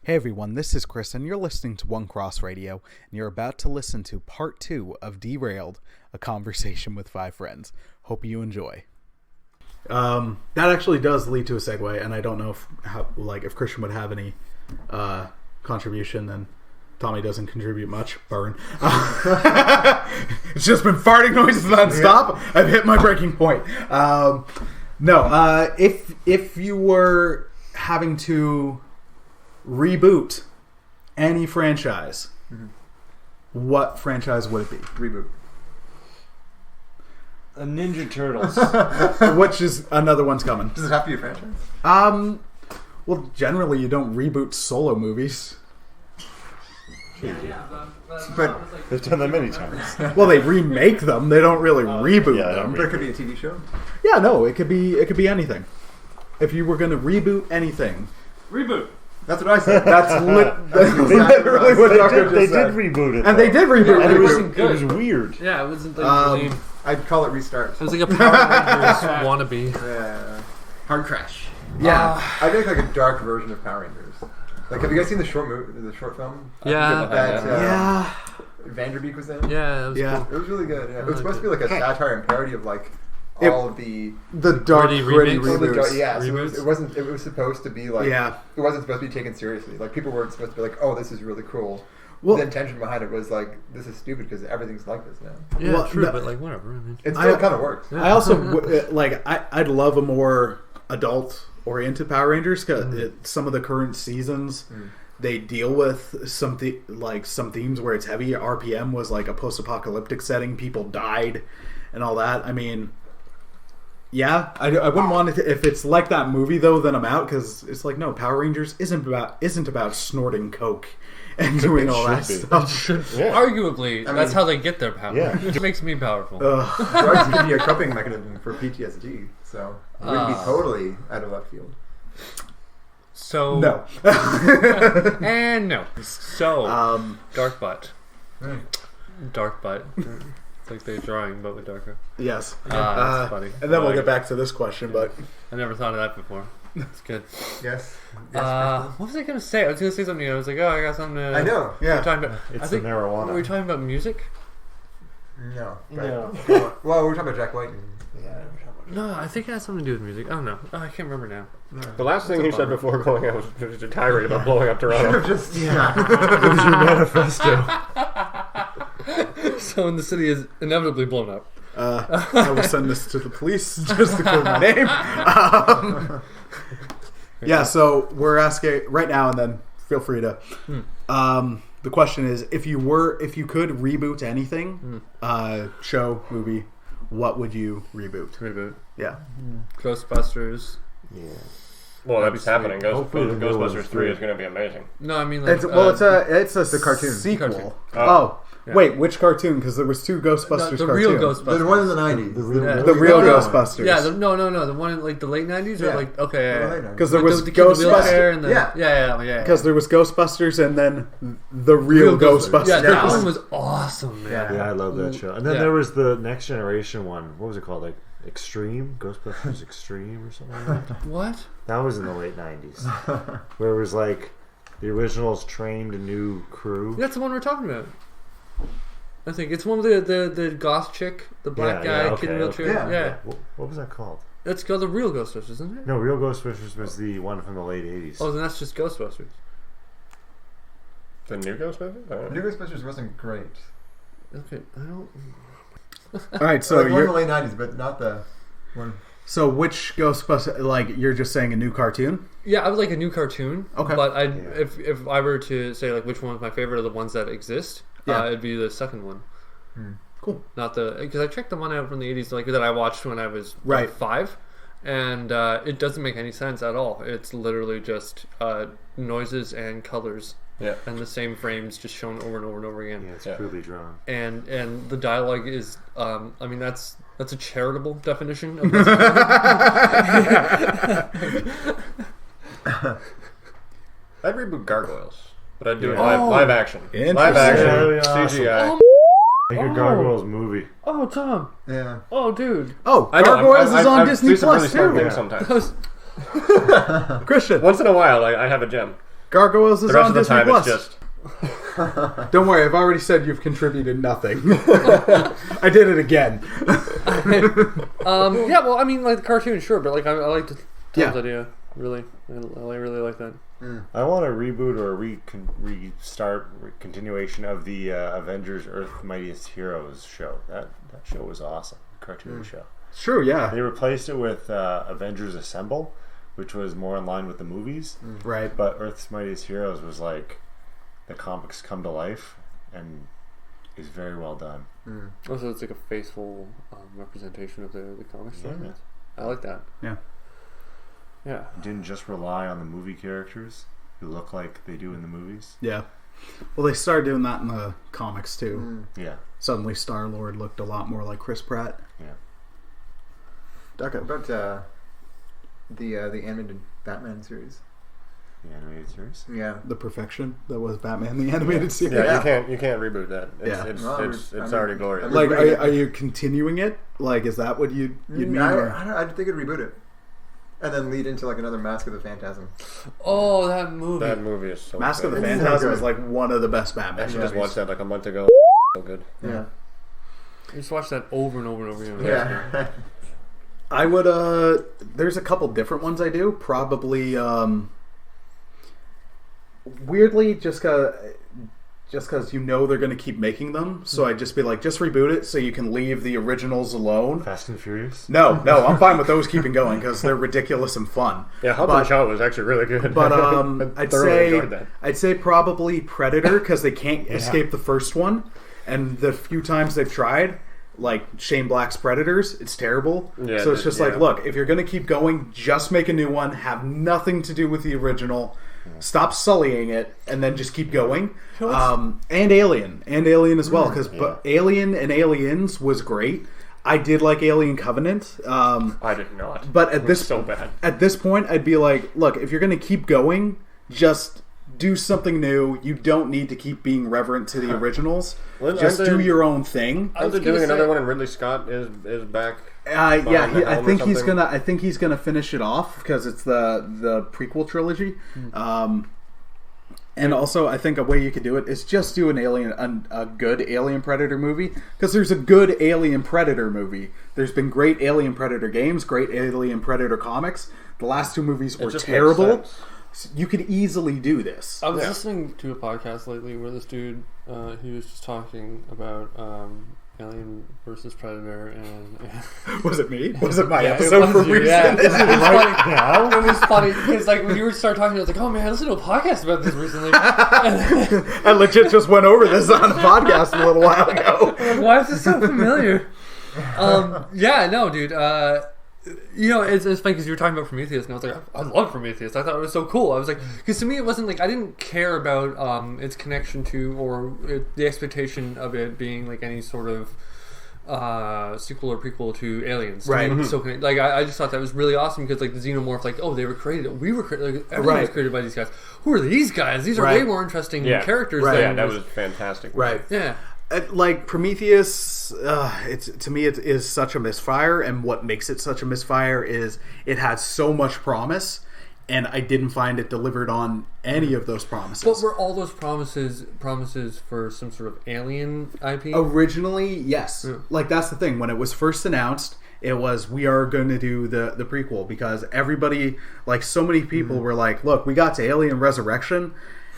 Hey everyone, this is Chris, and you're listening to One Cross Radio, and you're about to listen to part 2 of Derailed, a conversation with 5 friends. Hope you enjoy. That actually does lead to a segue, and I don't know if Christian would have any contribution, then Tommy doesn't contribute much. Burn. It's just been farting noises nonstop. Yeah. I've hit my breaking point. If you were having to reboot any franchise, what franchise would it be? Reboot. A Ninja Turtles. Which is another one's coming. Does it have to be a franchise? Well, generally you don't reboot solo movies. But they've done that many times. Well, they remake them. They don't really reboot them. There could be a TV show. Yeah, no, it could be anything. If you were going to reboot anything, Reboot. That's what I said. That's literally what Darko just said. They did reboot it. And they did reboot it. It wasn't good. It was weird. Yeah, it wasn't like I'd call it Restart. it was like a Power Rangers wannabe. Yeah. Hard Crash. Yeah. I think like a dark version of Power Rangers. Like, have you guys seen the short film? Yeah. That Vanderbeek was in? Yeah, it was cool. It was really good. Yeah. It was supposed to be like a satire and parody of like all of the dark, gritty reboots. So it was supposed to be like it wasn't supposed to be taken seriously. Like, people weren't supposed to be like, oh, this is really cool. Well, the intention behind it was like, this is stupid because everything's like this now. Yeah, true, but like whatever. I mean, it still kind of works. I also I'd love a more adult-oriented Power Rangers because some of the current seasons they deal with some themes where it's heavy. RPM was like a post-apocalyptic setting. People died and all that. I mean, yeah, I wouldn't want it to, if it's like that movie though. Then I'm out because it's like, no, Power Rangers isn't about snorting coke and doing all that stuff. Arguably, that's how they get their power. Yeah. It makes me powerful. Drugs can be a coping mechanism for PTSD, so it wouldn't be totally out of left field. So no, and no. So Dark Butt. Dark Butt. It's like they're drawing, but with Darko. yes. That's funny. And then we'll get back to this question, but I never thought of that before. It's good. Yes. What was I going to say? I was going to say something. I was like, I got something to... I know. Yeah. It's the marijuana. Were we talking about music? No. No. Well, we were talking about Jack White. No, I think it has something to do with music. I don't know. I can't remember now. The last thing you said before going out was a tirade about blowing up Toronto. It was your manifesto. So when the city is inevitably blown up. I will send this to the police just to clear my name. Yeah, so we're asking right now, and then feel free to. The question is, if you could reboot anything, show, movie, what would you reboot? Yeah. Ghostbusters. Yeah. Well, that's happening. Hopefully the new one's Ghostbusters 3 is going to be amazing. No, I mean like... It's a cartoon. sequel. Cartoon. Oh. Yeah. Wait, which cartoon? Because there was 2 Ghostbusters the real cartoons. Ghostbusters. The one in the 90s. The real Ghostbusters. Yeah, no. The one in like the late 90s? Or like, okay. Because there was the kid with the wheelchair Ghostbusters. and the, yeah. Because there was Ghostbusters and then the real Ghostbusters. Yeah, that one was awesome, man. Yeah, I love that show. And then there was the Next Generation one. What was it called? Like Extreme? Ghostbusters Extreme or something like that? What? That was in the late 90s. Where it was like the originals trained a new crew. That's the one we're talking about. I think it's one with the goth chick, the black guy, kid in a wheelchair. Yeah. What was that called? It's called the Real Ghostbusters, isn't it? No, Real Ghostbusters was the one from the late 80s. Oh, then that's just Ghostbusters. The new Ghostbusters? New Ghostbusters wasn't great. Okay, I don't... Alright, so like one in the late 90s, but not the one... So which Ghostbuster, like, you're just saying a new cartoon? Yeah, I would like a new cartoon. Okay. But if I were to say, like, which one was my favorite of the ones that exist, it'd be the second one. Cool. Not because I checked the one out from the 80s, like, that I watched when I was like 5, and it doesn't make any sense at all. It's literally just noises and colors. Yeah. And the same frames just shown over and over and over again. Yeah, it's crudely drawn. And the dialogue is, I mean, that's a charitable definition of I'd reboot Gargoyles, but I'd do it live action. Live Interesting. action, CGI. Like a Gargoyles movie. Oh, Tom. Yeah. Oh, dude. Oh, I know, Gargoyles is on Disney do some Plus really smart too. things sometimes. Christian. Once in a while, I have a gem. Gargoyles is The rest on of the Disney time, Plus. it's just. Don't worry, I've already said you've contributed nothing. I did it again. Yeah, well, I mean, like the cartoon, sure, but like I like Tom's Yeah. idea. Really, I really like that. I want a reboot or continuation of the Avengers Earth Mightiest Heroes show. That show was awesome. Cartoon show. True, yeah. They replaced it with Avengers Assemble, which was more in line with the movies. Right. But Earth's Mightiest Heroes was like the comics come to life and is very well done. Also, it's like a faithful representation of the comics. Yeah. I like that. Yeah. It didn't just rely on the movie characters who look like they do in the movies. Yeah. Well, they started doing that in the comics too. Yeah. Suddenly, Star-Lord looked a lot more like Chris Pratt. Yeah. Darko. About the animated Batman series. The animated series. Yeah. The Perfection that was Batman the animated series. Yeah, you can't reboot that. It's already glorious. Like, are you continuing it? Like, is that what you'd mean? I think I'd reboot it. And then lead into like another Mask of the Phantasm. Oh, that movie! That movie is so Mask good. of the Phantasm is like one of the best Batman I actually just movies. watched that like a month ago. So good. Yeah. I just watched that over and over and over again. Yeah. I would. There's a couple different ones I do. Probably. Weirdly, just because you know they're going to keep making them, so I'd just be like, just reboot it so you can leave the originals alone. Fast and Furious? No, I'm fine with those keeping going because they're ridiculous and fun. Yeah, Hobbs and Shaw was actually really good. But I thoroughly enjoyed that. I'd say probably Predator because they can't escape the first one, and the few times they've tried, like Shane Black's Predators, it's terrible. Yeah, so it's just like, look, if you're going to keep going, just make a new one, have nothing to do with the original. Stop sullying it, and then just keep going. And Alien as well, because Alien and Aliens was great. I did like Alien Covenant. I did not. But at this so bad. At this point, I'd be like, look, if you're going to keep going, just do something new. You don't need to keep being reverent to the originals. Just do your own thing. Aren't they doing another one, and Ridley Scott is back? I think he's gonna finish it off because it's the prequel trilogy. And also, I think a way you could do it is just do a good Alien Predator movie, because there's a good Alien Predator movie. There's been great Alien Predator games, great Alien Predator comics. The last two movies were terrible. You could easily do this. I was listening to a podcast lately where this dude, he was just talking about Alien versus Predator, and was it me? Was it my episode for recent? It was funny because like when you started talking, I was like, "Oh man, I listened to a podcast about this recently." I legit just went over this on a podcast a little while ago. Why is this so familiar? Yeah, no, dude. You know, it's funny because you were talking about Prometheus, and I was like, I love Prometheus. I thought it was so cool. I was like, because to me, it wasn't like I didn't care about its connection to or the expectation of it being like any sort of sequel or prequel to Aliens. Right. So like I just thought that was really awesome because like the xenomorph, like they were created, we were created, like, everything was created by these guys. Who are these guys? These are way more interesting characters. That was fantastic. Right. Yeah. Like Prometheus, to me it is such a misfire, and what makes it such a misfire is it had so much promise, and I didn't find it delivered on any of those promises. But were all those promises for some sort of alien IP? Originally, yes. Yeah. Like that's the thing. When it was first announced, it was we are going to do the prequel because everybody, like so many people, were like, "Look, we got to Alien Resurrection."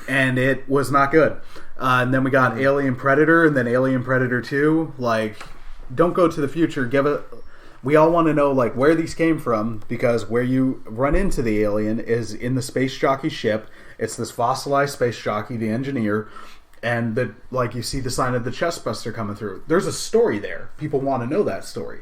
And it was not good. And then we got Alien Predator, and then Alien Predator 2. Like, don't go to the future. Give it. We all want to know like where these came from, because where you run into the alien is in the space jockey ship. It's this fossilized space jockey, the engineer, and like you see the sign of the chest buster coming through. There's a story there. People want to know that story.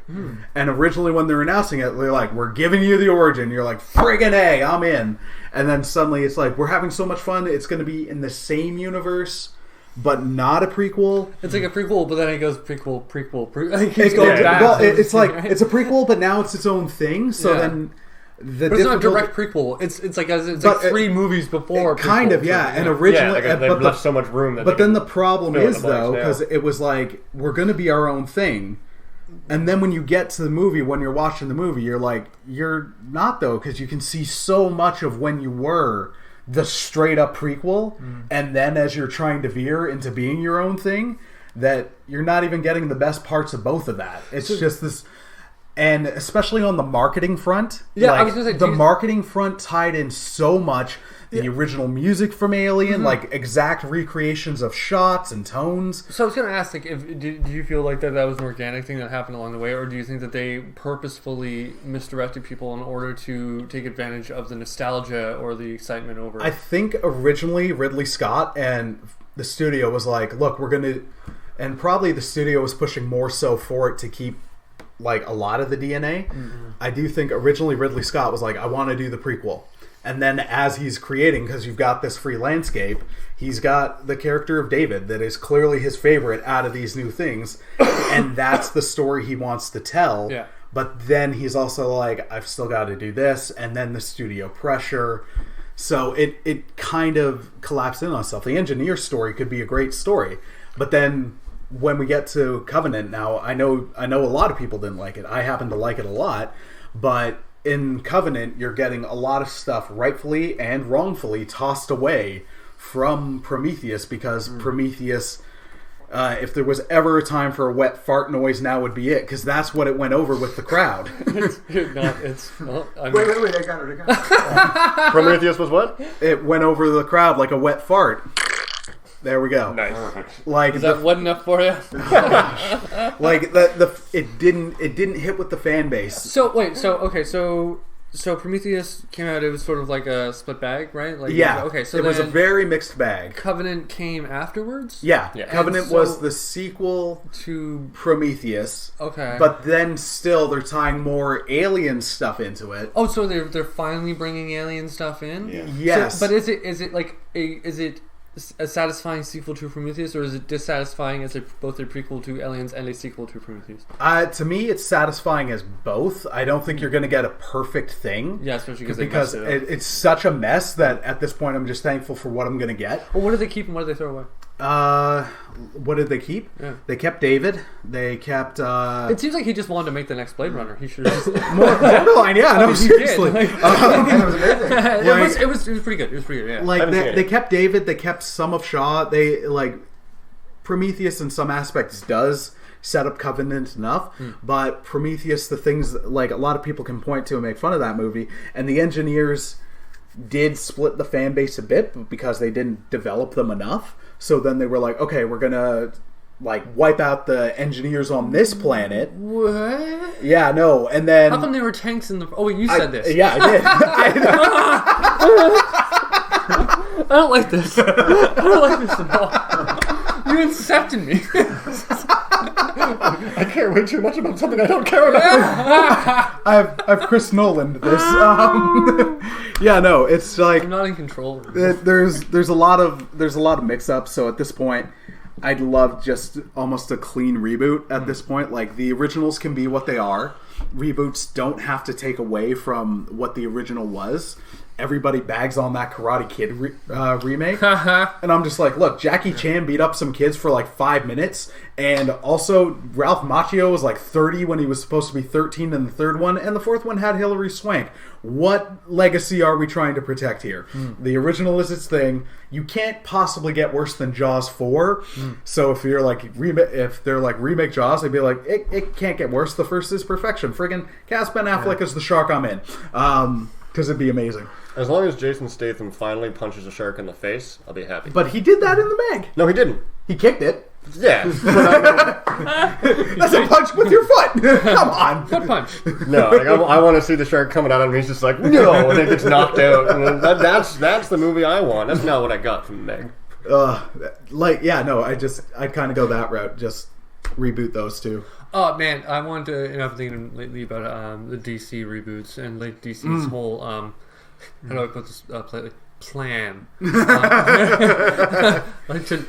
And originally when they're announcing it, they're like, we're giving you the origin. You're like, friggin' A, I'm in. And then suddenly it's like, we're having so much fun. It's going to be in the same universe, but not a prequel. It's like a prequel, but then it goes prequel. It's like, it's a prequel, but now it's its own thing. So then... But it's not a direct prequel. It's like 3 movies before. Kind of, yeah. And originally, they've left so much room. But then the problem is though, because it was like we're going to be our own thing, and then when you get to the movie, when you're watching the movie, you're like, you're not though, because you can see so much of when you were the straight up prequel, and then as you're trying to veer into being your own thing, that you're not even getting the best parts of both of that. It's just this, and especially on the marketing front, I was gonna say, the marketing front tied in so much. The original music from Alien, like exact recreations of shots and tones. So I was going to ask, like, do you feel like that was an organic thing that happened along the way, or do you think that they purposefully misdirected people in order to take advantage of the nostalgia or the excitement over? I think originally Ridley Scott and the studio was like, look, we're going to, and probably the studio was pushing more so for it to keep like a lot of the DNA. I do think originally Ridley Scott was like, I want to do the prequel. And then as he's creating, because you've got this free landscape, he's got the character of David that is clearly his favorite out of these new things. And that's the story he wants to tell. Yeah. But then he's also like, I've still got to do this. And then the studio pressure. So it kind of collapsed in on itself. The engineer story could be a great story. But then when we get to Covenant now, I know a lot of people didn't like it. I happen to like it a lot. But in Covenant, you're getting a lot of stuff rightfully and wrongfully tossed away from Prometheus because Prometheus, if there was ever a time for a wet fart noise, now would be it, because that's what it went over with the crowd. Wait, I got it. Prometheus was what? It went over the crowd like a wet fart. There we go. Nice. Like is that wet enough for you? Like it didn't hit with the fan base. So wait, so Prometheus came out. It was sort of like a split bag, right? Like, yeah. Okay, so it was a very mixed bag. Covenant came afterwards. Yeah. Covenant was the sequel to Prometheus. Okay, but then still they're tying more alien stuff into it. Oh, so they're finally bringing alien stuff in. Yeah. Yes. So, but is it like is it a satisfying sequel to Prometheus, or is it dissatisfying as both a prequel to Aliens and a sequel to Prometheus? To me, it's satisfying as both. I don't think you're going to get a perfect thing. Yeah, especially because it's such a mess that at this point I'm just thankful for what I'm going to get. Well, what did they keep and what did they throw away? What did they keep? Yeah. They kept David. They kept. It seems like he just wanted to make the next Blade Runner. He should have just more borderline. Yeah, no, seriously. It was amazing. It was pretty good. It was pretty good. Yeah. Like they kept David. They kept some of Shaw. They like Prometheus in some aspects does set up Covenant enough, but Prometheus, the things like a lot of people can point to and make fun of that movie, and the engineers did split the fan base a bit because they didn't develop them enough. So then they were like, okay, we're gonna like wipe out the engineers on this planet. What? Yeah, no, and then how come there were tanks in the? Oh, wait, you said this. Yeah, I did. I don't like this. I don't like this at all. You incepted me. I care way too much about something I don't care about. I've Chris Nolan this. Yeah, no, it's like I'm not in control. There's a lot of mix-ups. So at this point, I'd love just almost a clean reboot. At this point, like the originals can be what they are. Reboots don't have to take away from what the original was. Everybody bags on that Karate Kid remake. And I'm just like, look, Jackie Chan beat up some kids for like 5 minutes. And also, Ralph Macchio was like 30 when he was supposed to be 13 in the third one. And the fourth one had Hilary Swank. What legacy are we trying to protect here? The original is its thing. You can't possibly get worse than Jaws 4. So if you're like, if they're like remake Jaws, they'd be like, it can't get worse. The first is perfection. Friggin' cast Ben Affleck as the shark I'm in. Because it'd be amazing. As long as Jason Statham finally punches a shark in the face, I'll be happy. But he did that in the Meg. No, he didn't. He kicked it. Yeah. That's a punch with your foot. Come on. Foot punch. No, like I want to see the shark coming at him and he's just like, no, and then gets knocked out. And that's the movie I want. That's not what I got from Meg. I'd kind of go that route. Just reboot those two. Oh man, I wanted to. I've been thinking lately about the DC reboots and like DC's whole. How do I put this politely? Plan. I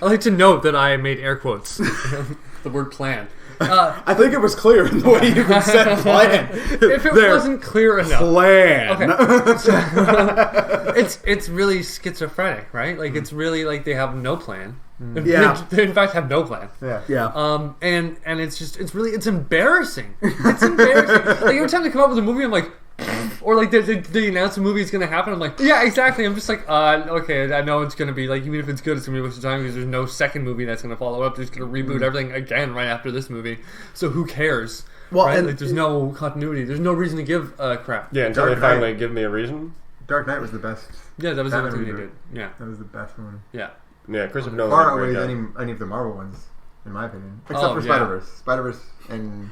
like to note that I made air quotes. The word plan. I think it was clear in the way you even said plan. If it wasn't clear enough. Plan. Okay. It's really schizophrenic, right? Like it's really like they have no plan. Yeah. They in fact have no plan. Yeah. And it's embarrassing. It's embarrassing. Like every time they come up with a movie, I'm like, Or like they announce a movie is going to happen. I'm like, yeah, exactly. I'm just like, okay, I know it's going to be like, even if it's good, it's going to be a waste of time because there's no second movie that's going to follow up. They're just going to reboot everything again right after this movie. So who cares? Well, right? And like, there's no continuity. There's no reason to give a crap. Yeah, until they finally give me a reason. Dark Knight was the best. Yeah, that was the only thing they did. Yeah, that was the best one. Yeah. Yeah, Christopher Nolan. Far outweighs any of the Marvel ones, in my opinion, except for Spider-Verse and.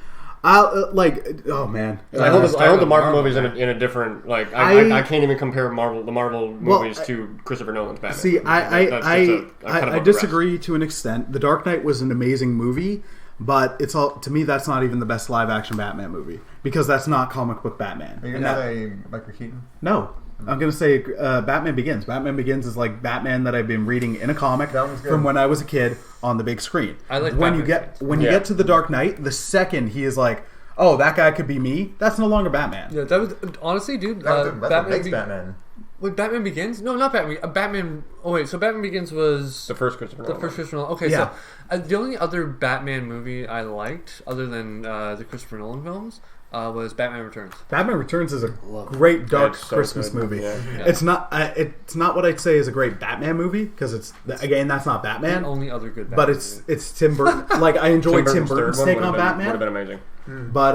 Oh man! I hold the Marvel movies in a different like. I can't even compare the Marvel movies to Christopher Nolan's Batman. See, I disagree to an extent. The Dark Knight was an amazing movie, but to me that's not even the best live action Batman movie because that's not comic book Batman. Are you gonna say Michael Keaton? No. I'm going to say Batman Begins. Batman Begins is like Batman that I've been reading in a comic from when I was a kid on the big screen. I like when you get to the Dark Knight, the second he is like, oh, that guy could be me, that's no longer Batman. Yeah, that was honestly, dude. That's what makes Batman. Wait, Batman Begins? No, not Batman. Batman. Oh wait, so Batman Begins was the first Christopher Nolan. Okay, so the only other Batman movie I liked, other than the Christopher Nolan films, was Batman Returns. Batman Returns is a great dark Christmas movie. Yeah. It's not what I'd say is a great Batman movie because that's not Batman. The only other good Batman but it's Tim Burton. Like I enjoyed Tim Burton's take on Batman. Would have been amazing. But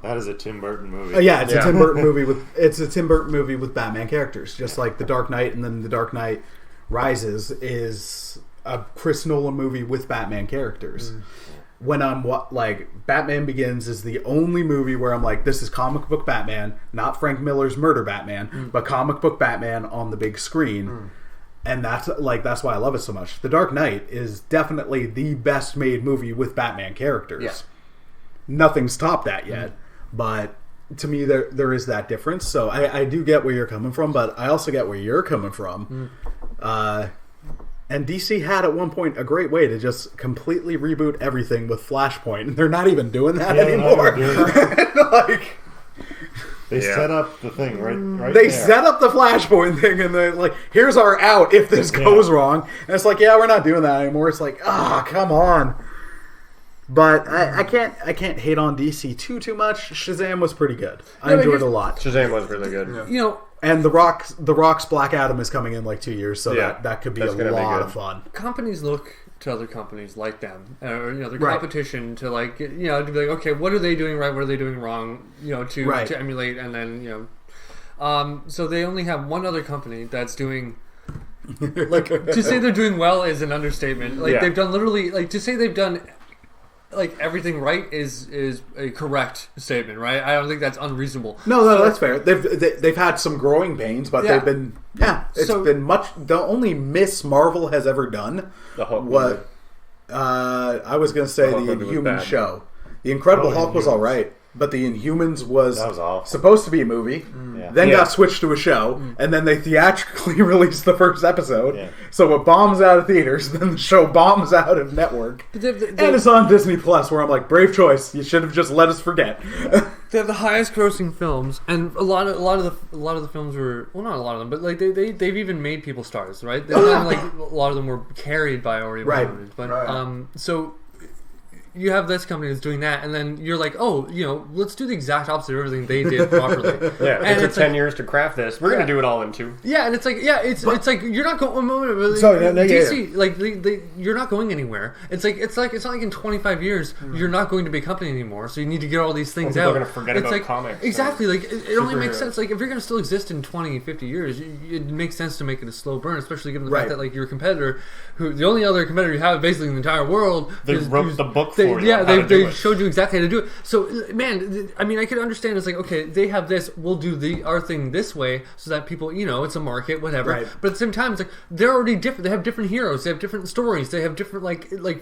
that is a Tim Burton movie. It's a Tim Burton movie with Batman characters, just like The Dark Knight, and then The Dark Knight Rises is a Chris Nolan movie with Batman characters. When I'm Batman Begins is the only movie where I'm like, this is comic book Batman, not Frank Miller's Murder Batman, but comic book Batman on the big screen. And that's why I love it so much. The Dark Knight is definitely the best made movie with Batman characters. Yeah. Nothing's topped that yet, but to me there is that difference. So I do get where you're coming from, but I also get where you're coming from. And DC had at one point a great way to just completely reboot everything with Flashpoint, and they're not even doing that anymore. They set up the thing right They set up the Flashpoint thing, and they're like, here's our out if this goes wrong. And it's like, yeah, we're not doing that anymore. It's like, come on. But I can't hate on DC too much. Shazam was pretty good. I enjoyed it a lot. Shazam was really good. Yeah. You know, and the Rock's Black Adam is coming in like 2 years, so that could be a lot of fun. Companies look to other companies like them, or their competition to to be like, okay, what are they doing right? What are they doing wrong? To emulate, and then so they only have one other company that's doing. To say they're doing well is an understatement. They've done literally to say they've done. Everything right is a correct statement, right? I don't think that's unreasonable. No, that's fair. They've had some growing pains, but they've been it's been much. The only miss Marvel has ever done. The Hulk movie. I was going to say the Inhumans show. The Incredible Hulk was all right, but the Inhumans was supposed to be a movie, then got switched to a show, and then they theatrically released the first episode. Yeah. So it bombs out of theaters, then the show bombs out of network, and it's on Disney Plus. Where I'm like, brave choice. You should have just let us forget. They have the highest grossing films, and a lot of the films were not a lot of them, but they've even made people stars, right? A lot of them were carried by already movies, but so. You have this company that's doing that, and then you're like, let's do the exact opposite of everything they did properly. And it took 10 years to craft this. We're going to do it all in 2. Yeah, and it's like, it's like you're not going. DC, you're not going anywhere. It's not like in 25 years you're not going to be a company anymore. So you need to get all these things out. People are going to forget about comics. Exactly. It only makes sense. If you're going to still exist in 20, 50 years, it makes sense to make it a slow burn, especially given the fact that your competitor, who the only other competitor you have basically in the entire world, they wrote the book. They showed you exactly how to do it. So, man, I mean, I could understand. It's like, okay, they have this. We'll do our thing this way, so that people, it's a market, whatever. Right. But at the same time, it's like they're already different. They have different heroes. They have different stories. They have different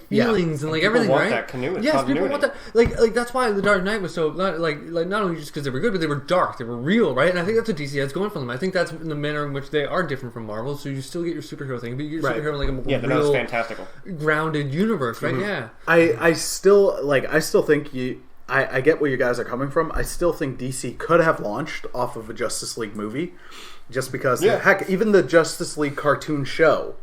feelings and everything. Want right? That continuity. Yes, people want that. Like that's why the Dark Knight was so not only just because they were good, but they were dark. They were real, right? And I think that's what DC has going for them. I think that's the manner in which they are different from Marvel. So you still get your superhero thing, but you get your superhero in a real, fantastical, grounded universe, right? Yeah. I still think I get where you guys are coming from. I still think DC could have launched off of a Justice League movie, just because heck, even the Justice League cartoon show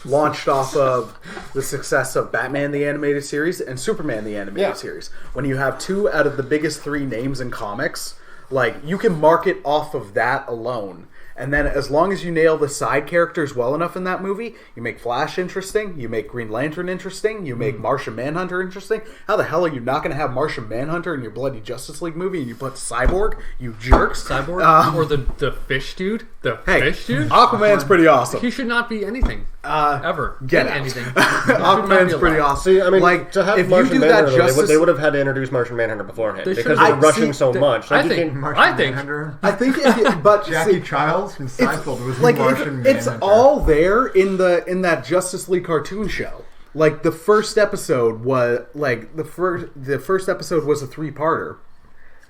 launched off of the success of Batman the Animated Series and Superman the Animated Series. When you have 2 out of the biggest 3 names in comics Like, you can market off of that alone. And then as long as you nail the side characters well enough in that movie, you make Flash interesting, you make Green Lantern interesting, you make Martian Manhunter interesting. How the hell are you not going to have Martian Manhunter in your bloody Justice League movie and you put Cyborg? You jerks. Cyborg? Or the fish dude? Fish dude? Aquaman's pretty awesome. He should not be anything. Ever. Get out. Anything. Aquaman's pretty awesome. See, I mean, like, to have if Martian you do Manhunter, that they would have had to introduce Martian Manhunter beforehand They because should- they were rushing so much. I think Manhunter. I think but Jackie see, Childs from Seinfeld was like Martian it's Manhunter. all there in that Justice League cartoon show. Like the first episode was the first episode was a 3-parter.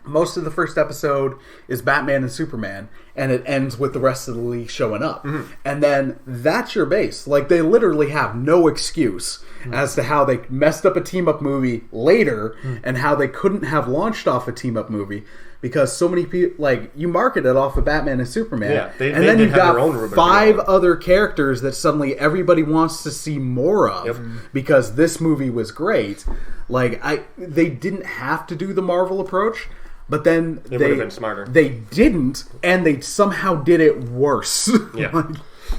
Most of the first episode is Batman and Superman, and it ends with the rest of the league showing up. And then that's your base. Like, they literally have no excuse as to how they messed up a team-up movie later and how they couldn't have launched off a team-up movie because so many people, like, you market it off of Batman and Superman. Yeah, and then you've got 5 other characters that suddenly everybody wants to see more of because this movie was great. Like, they didn't have to do the Marvel approach. But then It would have been smarter. They didn't, and they somehow did it worse. Yeah.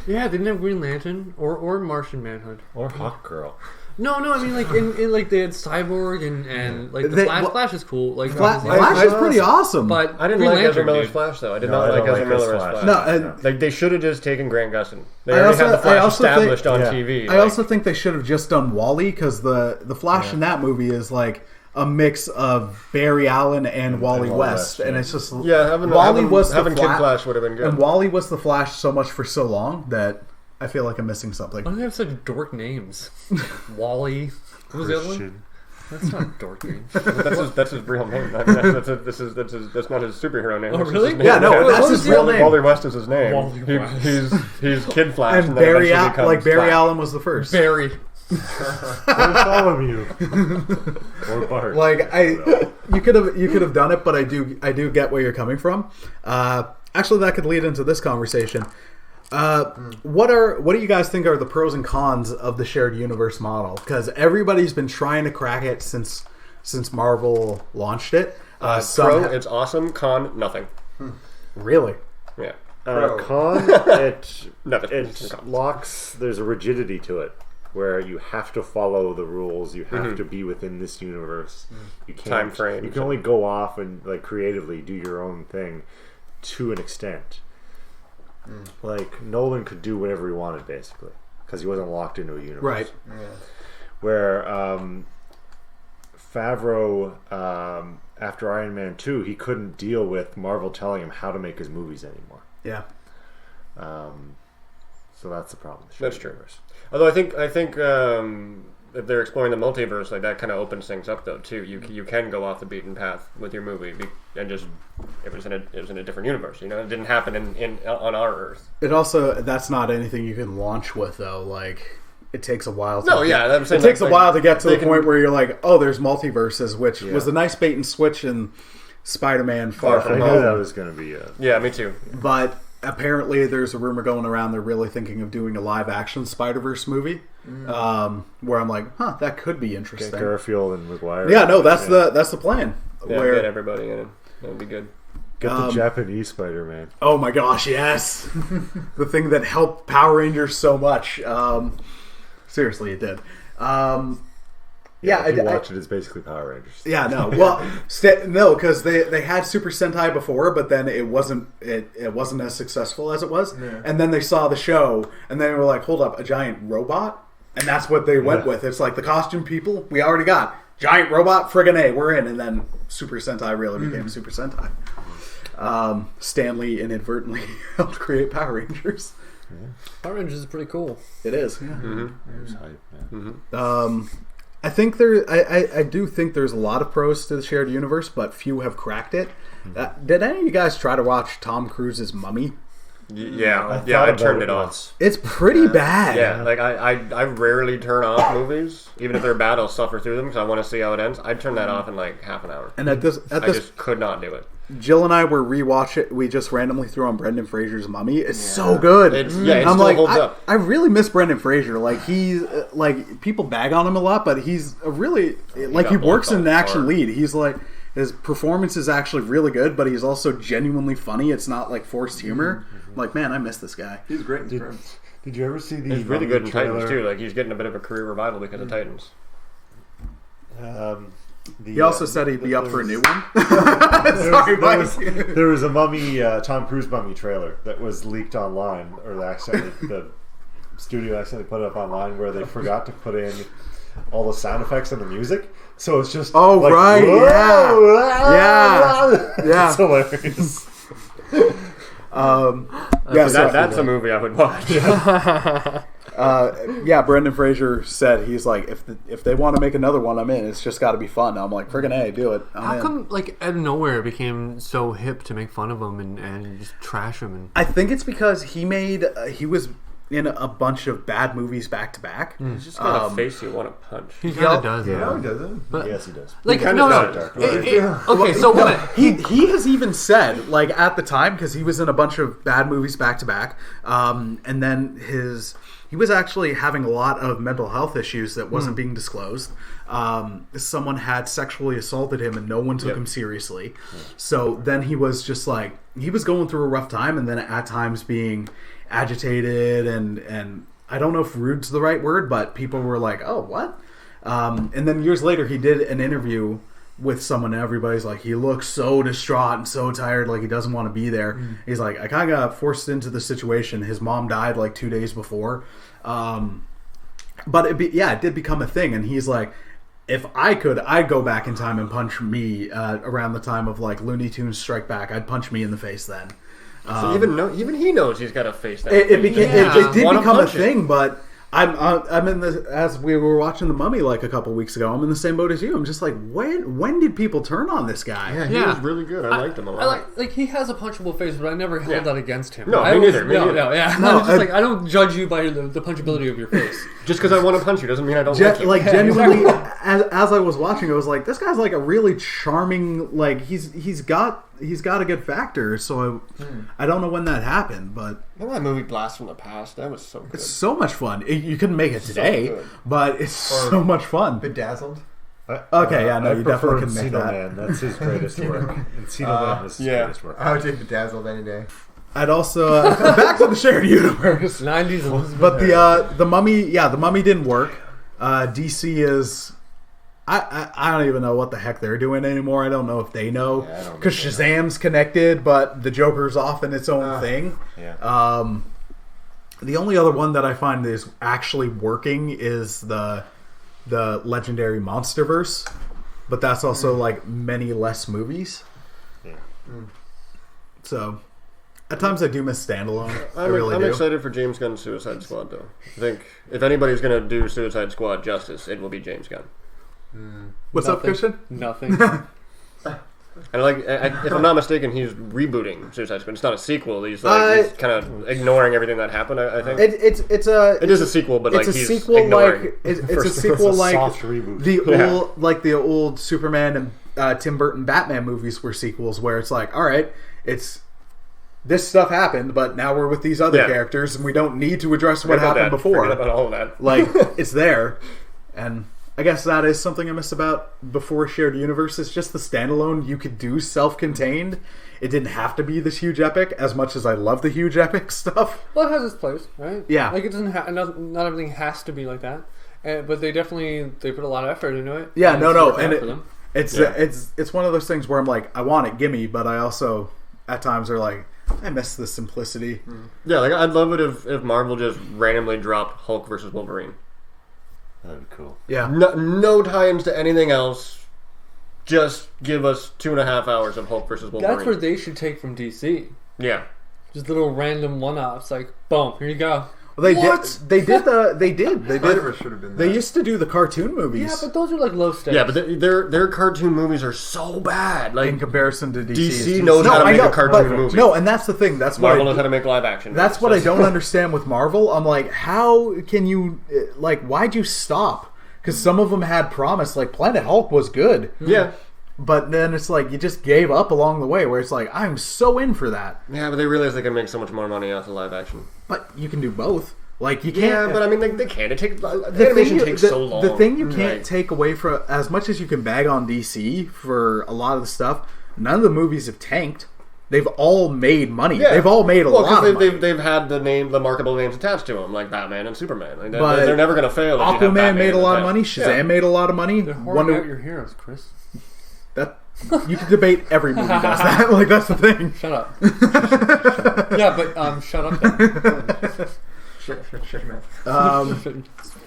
Yeah, they didn't have Green Lantern or Martian Manhunter. Or Hawk Girl. No, I mean, like, in like, they had Cyborg and like, the Flash is cool. Like, Flash is pretty awesome. But I didn't Green like Lantern, Ezra Miller's dude. Flash, though. I did No, not I like don't Ezra like his Miller's Flash. Flash. No, and Like, they should have just taken Grant Gustin. They I already had the Flash also established on yeah. TV. I also think they should have just done Wall-E because the Flash in that movie is like a mix of Barry Allen and Wally West, and it's just having Kid Flash would have been good. And Wally was the Flash so much for so long that I feel like I'm missing something. Why do they have such dork names? Wally. What was the other one? That's not a dork name. That's his real name. I mean, that's not his superhero name. Oh, That's really? his name. Yeah, no, that's his real name. Wally West is his name. Wally West. He's Kid Flash, And then Barry eventually becomes Barry Flash. Allen was the first. Barry. Bartholomew. Or Bart. Like you could have done it, but I do get where you're coming from. Actually, that could lead into this conversation. What do you guys think are the pros and cons of the shared universe model? Because everybody's been trying to crack it since Marvel launched it. Pro, it's awesome. Con, nothing. Really? Yeah. Con, Nothing. it locks. There's a rigidity to it where you have to follow the rules. You have to be within this universe. You can't. Time frame. You can only go off and like creatively do your own thing to an extent. Like Nolan could do whatever he wanted basically because he wasn't locked into a universe. Right. Yeah. Where Favreau, after Iron Man 2, he couldn't deal with Marvel telling him how to make his movies anymore. Yeah. So that's the problem. That's true. Although I think if they're exploring the multiverse, like that kind of opens things up though too. You can go off the beaten path with your movie and just it was in a different universe. You know, it didn't happen on our Earth. It also that's not anything you can launch with though. Like it takes a while. I'm saying it takes a while to get to the point where you're like, oh, there's multiverses, which was a nice bait and switch in Spider-Man Far I From knew Home. that was going to be Yeah, me too. But apparently there's a rumor going around they're really thinking of doing a live-action Spider-Verse movie, where I'm like, that could be interesting. Garfield and McGuire. Yeah, no, that's the plan. Yeah, where get everybody in it. That would be good. Get the Japanese Spider-Man. oh my gosh, yes, the thing that helped Power Rangers so much. Seriously, it did. If you watch it, it's basically Power Rangers. Yeah, no. Well, no, because they had Super Sentai before, but then it wasn't as successful as it was. Yeah. And then they saw the show, and then they were like, "Hold up, a giant robot?" And that's what they went with. It's like the costume people we already got. Giant robot, friggin' A, we're in. And then Super Sentai really became Super Sentai. Stan Lee inadvertently helped create Power Rangers. Yeah. Power Rangers is pretty cool. It is. Yeah. It was hype. Yeah. I think I do think there's a lot of pros to the shared universe, but few have cracked it. Did any of you guys try to watch Tom Cruise's Mummy? I turned it off. It's pretty bad. Yeah, like I rarely turn off movies, even if they're bad. I'll suffer through them because I want to see how it ends. I'd turn that off in like half an hour. And I just could not do it. Jill and I were rewatch it. We just randomly threw on Brendan Fraser's Mummy. It's so good. It still holds up. I really miss Brendan Fraser. Like he's like people bag on him a lot, but he's a really like he works in an action lead. He's like His performance is actually really good, but he's also genuinely funny. It's not like forced humor. I'm like, man, I miss this guy. He's great in Friends. Did you ever see the? He's really good in Titans too. Like he's getting a bit of a career revival because of Titans. He also said he'd be up for a new one. There was a Mummy, Tom Cruise Mummy trailer that was leaked online, or the studio accidentally put it up online, where they forgot to put in all the sound effects and the music. So it's just right, yeah. It's hilarious. That's a movie I would watch. Brendan Fraser said he's like, if they want to make another one, I'm in. It's just got to be fun. I'm like, friggin' A, do it. How come like out of nowhere it became so hip to make fun of him and just trash him? And I think it's because he was in a bunch of bad movies back to back. He's just got a face you want to punch. He kind of does. Yeah. No, he doesn't. But, yes, he does. Like he no. Darko. He has even said, like, at the time, because he was in a bunch of bad movies back to back, and then he was actually having a lot of mental health issues that wasn't being disclosed. Someone had sexually assaulted him and no one took him seriously. So then he was just like, he was going through a rough time, and then at times being agitated and I don't know if rude's the right word, but people were like, oh, what? And then years later he did an interview with someone and everybody's like, he looks so distraught and so tired, like he doesn't want to be there. He's like, I kind of got forced into the situation. His mom died like 2 days before. But it did become a thing, and he's like, if I could, I'd go back in time and punch me around the time of like Looney Tunes Strike Back. I'd punch me in the face then. So even he knows he's got a face. That it did become a thing, but I'm in the, as we were watching The Mummy like a couple weeks ago, I'm in the same boat as you. I'm just like, when did people turn on this guy? Yeah, he was really good. I liked him a lot. Like he has a punchable face, but I never held that against him. No, me neither. I don't judge you by the punchability of your face. Just because I want to punch you doesn't mean I don't like you. Like genuinely, as I was watching, I was like, this guy's like a really charming. Like he's got a good factor. So I don't know when that happened, but remember that movie Blast from the Past? That was so good. It's so much fun. You couldn't make it today, but it's so much fun. Bedazzled. You definitely couldn't make that. Man. That's his greatest work. Encino Man is his greatest work. I would take Bedazzled any day. I'd also back to the shared universe. 90s, but the Mummy didn't work. DC is. I don't even know what the heck they're doing anymore. I don't know if they know, because Shazam's connected, but the Joker's off in its own thing. Yeah. The only other one that I find is actually working is the legendary Monsterverse, but that's also like many less movies. Yeah. So at times I do miss standalone. I'm excited for James Gunn's Suicide Squad, though. I think if anybody's going to do Suicide Squad justice, it will be James Gunn. What's up, Christian? Nothing. And if I'm not mistaken, he's rebooting Suicide Squad. It's not a sequel. He's kind of ignoring everything that happened. I think it is a sequel, but it's like a he's sequel ignoring. it's a sequel like soft reboot. the old Superman and Tim Burton Batman movies were sequels, where it's like, all right, it's this stuff happened, but now we're with these other characters, and we don't need to address what happened before. Forget about all of that. Like it's there, and I guess that is something I miss about before shared universe. It's just the standalone you could do self-contained. It didn't have to be this huge epic, as much as I love the huge epic stuff. Well, it has its place, right? Yeah. Like it doesn't not everything has to be like that. But they put a lot of effort into it. Yeah, and it's one of those things where I'm like, I want it, gimme, but I also at times are like, I miss the simplicity. Yeah, like I'd love it if Marvel just randomly dropped Hulk versus Wolverine. That'd be cool. Yeah. No tie-ins to anything else. Just give us 2.5 hours of Hulk versus Wolverine. That's what they should take from DC. Yeah. Just little random one-offs, like boom, here you go. Well, they did. Should have been they used to do the cartoon movies. Yeah, but those are like low stakes. Yeah, but their cartoon movies are so bad. Like in comparison to DC. DC knows how to make a cartoon movie. No, and that's the thing. That's Marvel knows how to make live action. That's what I don't understand with Marvel. I'm like, how can you why'd you stop? Because some of them had promise. Like Planet Hulk was good. Yeah. But then it's like you just gave up along the way, where it's like, I'm so in for that. Yeah, but they realize they can make so much more money off of live action. But you can do both. Like you can't. Yeah, but I mean, they can't. The animation takes so long. The thing you can't take away from, as much as you can bag on DC for a lot of the stuff, none of the movies have tanked. They've all made money. Yeah. They've all made a lot of money. They've had the marketable names attached to them, like Batman and Superman. Like they're never going to fail. Aquaman made a lot of money. Shazam made a lot of money. They're hoarding out your heroes, Chris. You can debate every movie does that. Like, that's the thing. Shut up. Yeah, but shut up then.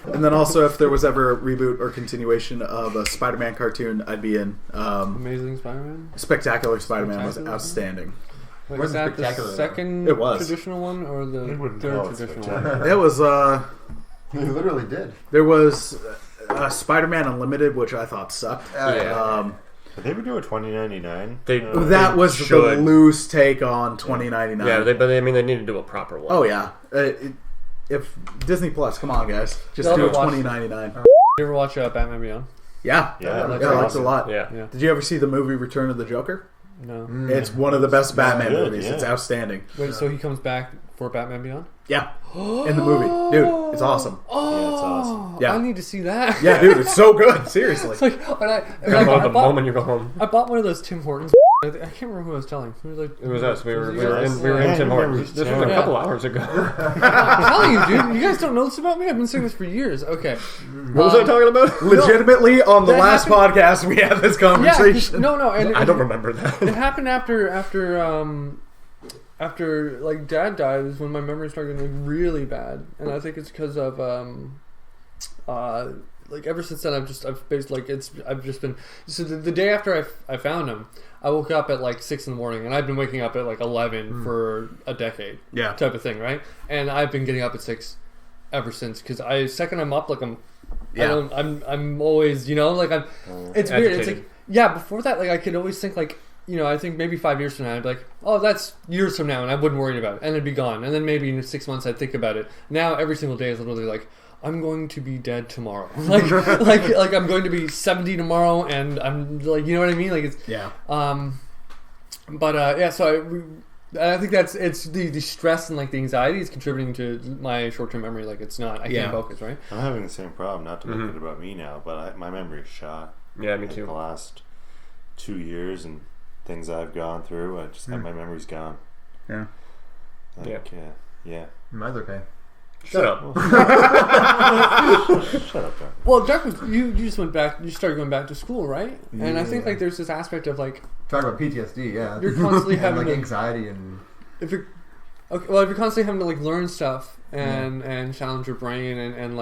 And then also, if there was ever a reboot or continuation of a Spider-Man cartoon, I'd be in. Amazing Spider-Man? Spectacular Spider-Man was outstanding. Wait, was that the second traditional one or the third traditional one? It was... He literally did. There was Spider-Man Unlimited, which I thought sucked. Did they ever do a 2099? That was the loose take on 2099. Yeah, they need to do a proper one. Oh, yeah. If Disney Plus, come on, guys. Just do a 2099. Did you ever watch Batman Beyond? Yeah. I liked it a lot. Yeah. Did you ever see the movie Return of the Joker? No. It's one of the best Batman movies. Yeah. It's outstanding. Wait, so he comes back for Batman Beyond? Yeah. In the movie. Dude, it's awesome. Oh, it's awesome. Yeah. I need to see that. Yeah, dude, it's so good. Seriously. It's like, the moment you go home. I bought one of those Tim Hortons. I can't remember who I was telling. It was us. We were in Tim Hortons. This was a couple hours ago. I'm telling you, dude. You guys don't know this about me? I've been saying this for years. Okay. What was I talking about? Legitimately, on the last podcast, we had this conversation. Yeah, no. And I don't remember that. It happened after like Dad died is when my memory started getting really bad, and I think it's because of like ever since then I've just been so the day after I found him, I woke up at like 6 a.m, and I've been waking up at like 11 for a decade, type of thing, right? And I've been getting up at 6 ever since because second I'm up, like I'm always, like I'm. It's weird. It's like before that, like I could always think like. I think maybe 5 years from now, I'd be like, oh, that's years from now, and I wouldn't worry about it, and it'd be gone. And then maybe in 6 months, I'd think about it. Now, every single day is literally like, I'm going to be dead tomorrow. like I'm going to be 70 tomorrow, and I'm like, you know what I mean? Like it's So I think it's the stress and like the anxiety is contributing to my short-term memory. Like it's not, I can't focus, right? I'm having the same problem. Not to make it about me now, but my memory is shot. Yeah, me too. The last 2 years and things I've gone through, my memory's gone. Yeah. Yeah. Mine's okay. Shut up. Shut up, Darko. Well, Darko, you just went back. You started going back to school, right? Yeah. And I think like there's this aspect of like talking about PTSD. Yeah, you're constantly having like anxiety and if you're constantly having to like learn stuff and challenge your brain and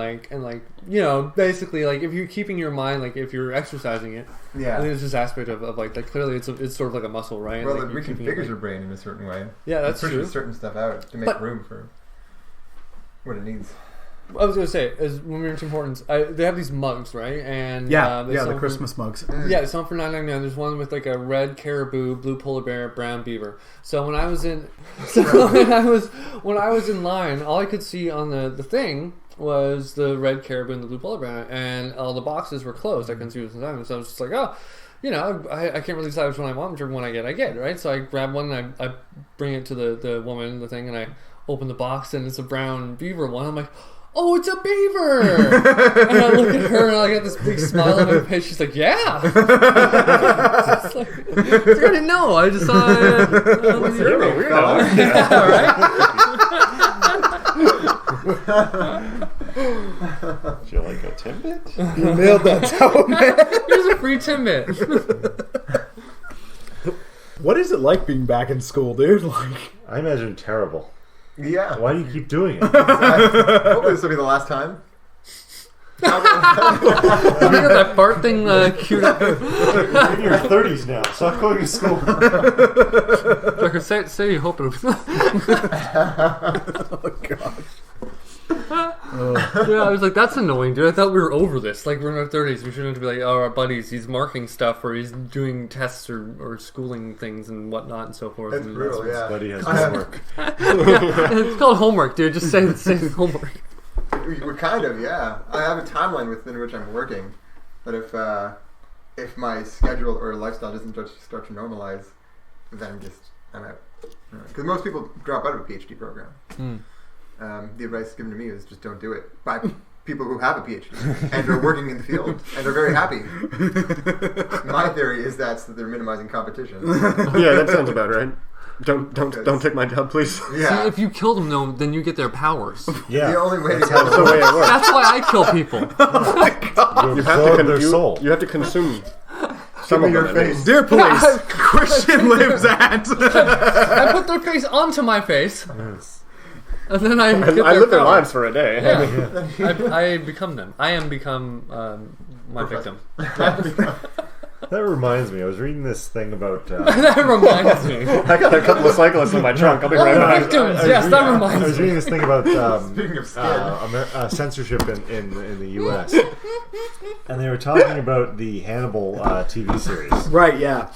basically like if you're keeping your mind like if you're exercising it. Yeah, I think there's this aspect of like clearly it's sort of like a muscle, right? Well, like, it reconfigures your brain in a certain way. Yeah, that's true. Pushes certain stuff out to make room for what it needs. I was going to say, is when we were in Tim Hortons, they have these mugs, right? And the Christmas mugs. Yeah, it's on for $9.99. There's one with like a red caribou, blue polar bear, brown beaver. So when I was in line, all I could see on the thing was the red caribou and the blue polar bear, and all the boxes were closed. I couldn't see what was inside. So I was just like, oh. I can't really decide which one I want, whichever one I get, right? So I grab one and I bring it to the woman, the thing, and I open the box and it's a brown beaver one. I'm like, oh, it's a beaver! And I look at her and I get this big smile on my face. She's like, yeah! It's like, I didn't know. I just saw it. You're a weirdo. Yeah, right? Did you like a Timbit? You nailed that down, man. Here's a free Timbit. What is it like being back in school, dude? Like, I imagine terrible. Yeah. Why do you keep doing it? Hopefully this will be the last time. You got that fart thing queued up. You're in your 30s now. Stop going to school. Say you hope it'll be. Oh, God. Yeah, I was like, that's annoying, dude. I thought we were over this. Like, we're in our 30s. We shouldn't have to be like, oh, our buddies, he's marking stuff or he's doing tests or schooling things and whatnot and so forth. It's brutal, yeah. Buddy has homework. It's called homework, dude. Just say homework. We're kind of, yeah. I have a timeline within which I'm working, but if my schedule or lifestyle doesn't start to normalize, then I'm out. Because most people drop out of a PhD program. the advice given to me is just don't do it by people who have a PhD and are working in the field and are very happy. My theory is that they're minimizing competition. Yeah, that sounds about right. Don't take my job, please. Yeah. See, if you kill them, though, then you get their powers. Yeah, The only way That's the way it works. That's why I kill people. you You have to their soul. You have to consume some of your them, at least. face. Dear police, Christian lives at. I put their face onto my face, Yes. and then I get I live their power. lives for a day. Yeah. I become them. I am become my victim. That reminds me. I was reading this thing about. That reminds me. I got a couple of cyclists in my trunk. I'll be right back. Victims, yes, that I reminds was me. reading this thing about Speaking of skin. censorship in the U.S. and they were talking about the Hannibal TV series. Right, yeah.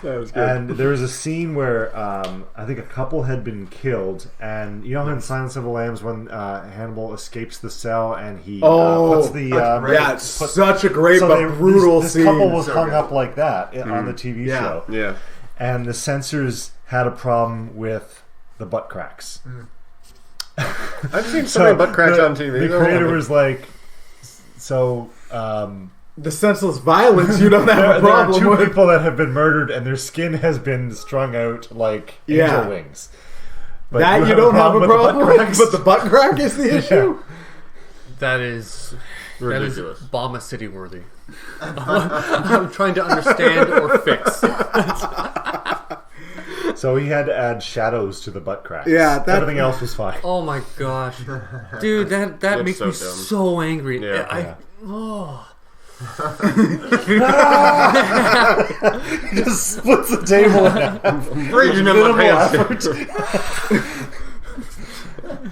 That was good. And there was a scene where I think a couple had been killed, and you know in Silence of the Lambs when Hannibal escapes the cell and he puts the Yeah, it's such a great but brutal this scene. couple was So hung good. up like that on the TV Yeah. show, Yeah. and the censors had a problem with the butt cracks. I've seen so many butt cracks on TV. The creator was like, so. The senseless violence you don't have a There are problem two with. people that have been murdered, and their skin has been strung out like Yeah. angel wings. But That you don't have a with the butt problem with, cracks. but the butt crack is the issue. That is ridiculous. Obama City worthy. I'm trying to understand or fix. So he had to add shadows to the butt cracks. Yeah, that- everything else was fine. Oh my gosh, dude, that That's makes so me dumb. so angry. Yeah. He just splits the table in half. Raging in my pants.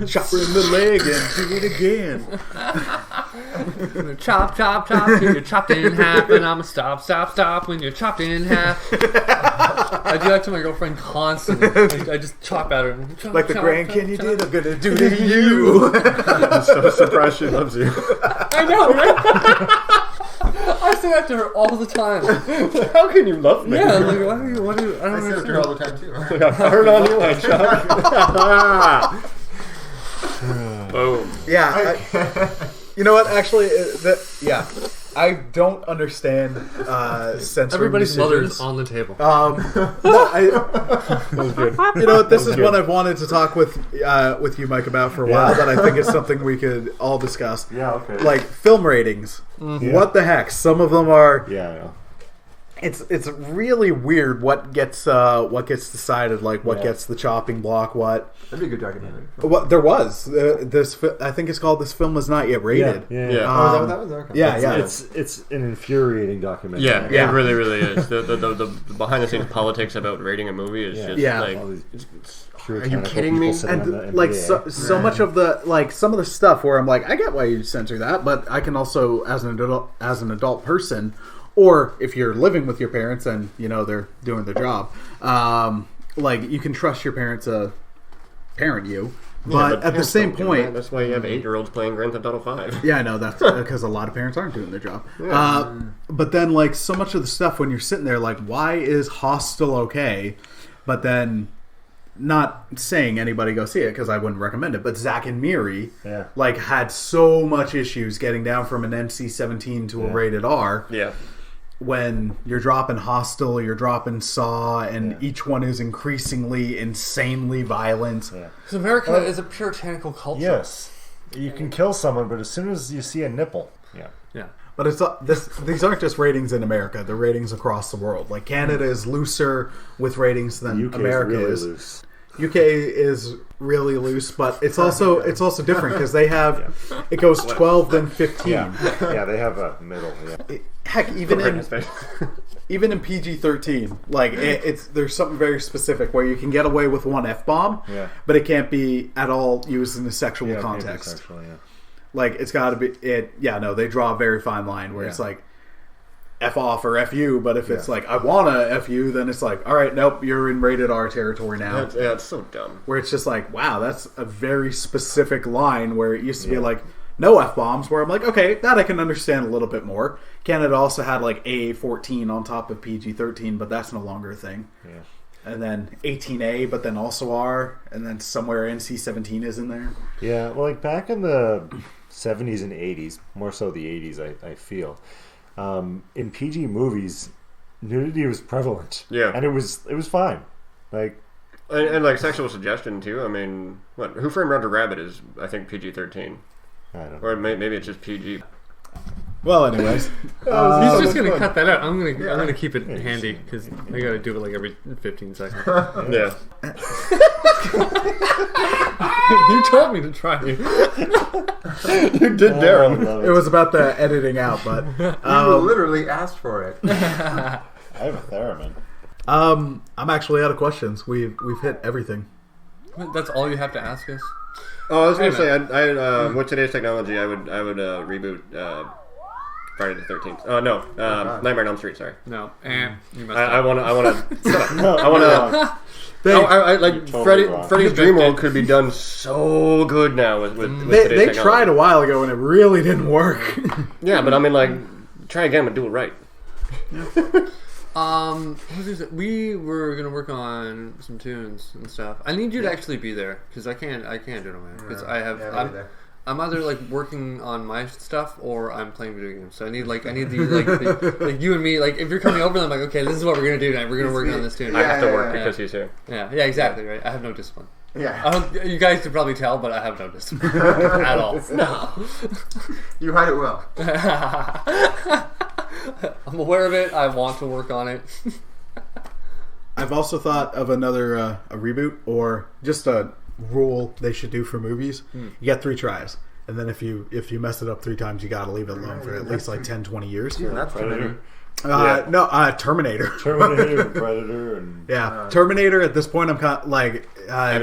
Chop her in the leg and do it again. Chop, chop, chop till you're chopped in half, and I'ma stop, stop, stop when you're chopped in half. I do that to my girlfriend constantly. I just chop at her. Chop, Like the chop, Grand chop, Canyon chop. did, I'm gonna do to you. I'm so surprised she loves you. I know, right? I say that to her all the time. How can you love me? Yeah, like, what do you, I I don't say it to her understand. all the time too. I got hard on you, I shot. Boom. Yeah. You know what? Actually, I don't understand censoring Everybody's mother decisions. is on the table. No, That was good. you know what? This is one I've wanted to talk with you, Mike, about for a while. But I think it's something we could all discuss. Yeah, okay. Like film ratings. Yeah. What the heck? Some of them are. Yeah, I know. It's really weird what gets decided. Like what Yeah. gets the chopping block. What. That'd be a good documentary. What there was I think it's called "This Film Is Not Yet Rated." Yeah. Yeah. Oh, is that what that was? Okay. Yeah. It's an infuriating documentary. Yeah, Yeah. it really, really is. The behind the scenes politics about rating a movie is just Yeah. like. All these Are you puritanical kidding people me? sitting on the And like NBA. so much of the some of the stuff where I'm like, I get why you censor that, but I can also as an adult person, or if you're living with your parents and you know they're doing their job, like you can trust your parents to parent you, but at the parents same don't do point, that. That's why you have 8-year-olds playing Grand Theft Auto 5. yeah, I know that's because a lot of parents aren't doing their job. But then, like so much of the stuff when you're sitting there, like, why is Hostel okay? But then, not saying anybody go see it because I wouldn't recommend it. But Zack and Miri, Yeah. like, had so much issues getting down from an NC-17 to a rated R. Yeah. When you're dropping Hostel, you're dropping Saw, and each one is increasingly insanely violent. Yeah. Because America is a puritanical culture. Yes. You can kill someone, but as soon as you see a nipple, yeah. Yeah. But these aren't just ratings in America; they're ratings across the world. Like Canada is looser with ratings than UK America is really is. loose. UK is really loose, but it's also different because they have it goes 12 then 15. Yeah, they have a middle. Yeah. Heck, even in PG-13, like there's something very specific where you can get away with one F-bomb, but it can't be at all used in a sexual context. Sexual, yeah. Like it's got to be it. Yeah, no, they draw a very fine line where it's like F off or F you, but if it's like I wanna F you, then it's like all right, nope, you're in rated R territory now. It's so dumb. Where it's just like, wow, that's a very specific line where it used to be like no F-bombs, where I'm like, okay, that I can understand a little bit more. Canada also had like A14 on top of PG-13, but that's no longer a thing. Yeah. and then 18A, but then also R, and then somewhere NC-17 is in there. Yeah, well, like back in the 70s and 80s, more so the 80s, I feel, in PG movies, nudity was prevalent. Yeah. And it was fine. Like, and like sexual suggestion too. I mean, Who Framed Roger Rabbit is, I think, PG-13. I don't know. Or maybe it's just PG. Well, anyways, He's just gonna cut that out. I'm gonna keep it handy because I gotta do it like every 15 seconds. Yeah. You told me to try. You did, Daryl. it was about the editing out, but you literally asked for it. I have a theremin. I'm actually out of questions. We've hit everything. That's all you have to ask us. Oh, I was gonna say, with today's technology, I would reboot Friday the 13th. Oh no, Nightmare on Elm Street. Sorry. No, you messed I up. want to. Like totally wrong. Freddy's Dream World could be done so good now with today's They technology. tried a while ago and it really didn't work. Yeah, but I mean, like, try again but do it right. We were gonna work on some tunes and stuff. I need you to actually be there because I can't do it on my own because I'm either like working on my stuff or I'm playing video games. So I need like you and me, like if you're coming over, I'm like, okay, this is what we're gonna do tonight. We're gonna work on this tune. I have to work because he's here. Yeah, exactly right. I have no discipline. Yeah. You guys could probably tell, but I have no discipline at all. No. You hide it well. I'm aware of it. I want to work on it. I've also thought of another a reboot or just a rule they should do for movies. You get 3 tries, and then if you mess it up 3 times, you got to leave it alone for at least like 10-20 years. Yeah, that's Predator. Terminator. Terminator and Predator and Terminator. At this point, I'm kind of like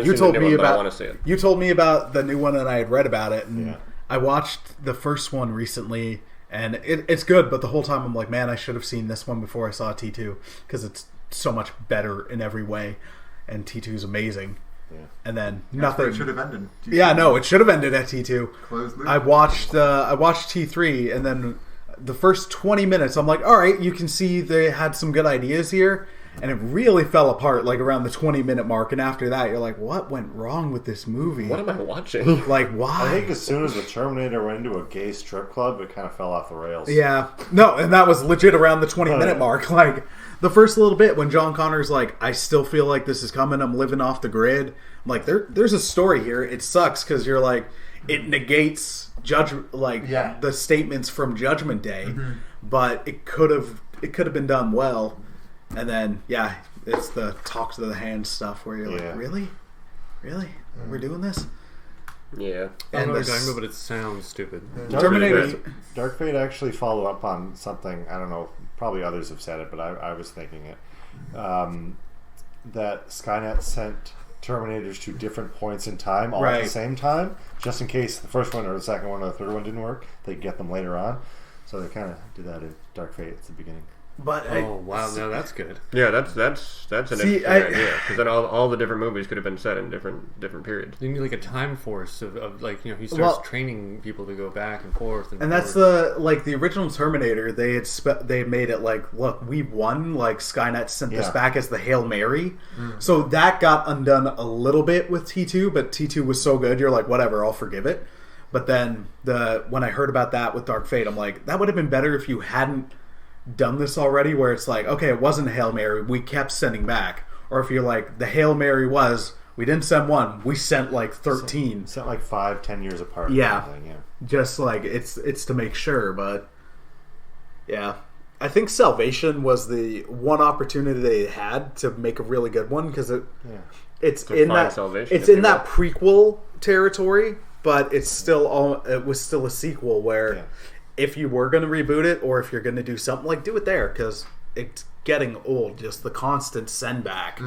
you told me about. I want to see it. You told me about the new one, and I had read about it, and I watched the first one recently, and it's good. But the whole time, I'm like, man, I should have seen this one before I saw T2 because it's so much better in every way, and T2 is amazing. Yeah. And then nothing. It should have ended. It should have ended at T2. Closed loop. I watched T3, and then the first 20 minutes, I'm like, all right, you can see they had some good ideas here, and it really fell apart like around the 20-minute mark. And after that, you're like, what went wrong with this movie? What am I watching? Like, why? I think as soon as the Terminator went into a gay strip club, it kind of fell off the rails. Yeah, no, and that was legit around the 20-minute mark. Like the first little bit when John Connor's like, I still feel like this is coming. I'm living off the grid. I'm like, there's a story here. It sucks because you're like, it negates the statements from Judgment Day, but it could have been done well. And then it's the talk to the hand stuff where you're like, really, we're doing this. Yeah, I know what you're talking about, but it sounds stupid. Terminator. Dark Fate actually follow up on something. I don't know. Probably others have said it, but I was thinking it. That Skynet sent Terminators to different points in time all at the same time, just in case the first one or the second one or the third one didn't work. They get them later on. So they kind of did that in Dark Fate at the beginning. But wow, no, that's good. Yeah, that's an interesting idea because then all the different movies could have been set in different periods. You need like a time force of like he starts training people to go back and forth and that's the original Terminator. They made it like, look, we won. Like Skynet sent this back as the Hail Mary, so that got undone a little bit with T2. But T2 was so good, you're like, whatever, I'll forgive it. But then when I heard about that with Dark Fate, I'm like, that would have been better if you hadn't done this already, where it's like, okay, it wasn't a Hail Mary, we kept sending back. Or if you're like, the Hail Mary was, we didn't send one, we sent like 13. Sent like 5-10 years apart. Yeah. Just like, it's to make sure, but yeah. I think Salvation was the one opportunity they had to make a really good one, because it's in that prequel territory, but it was still a sequel where if you were going to reboot it, or if you're going to do something, like, do it there, because it's getting old. Just the constant send back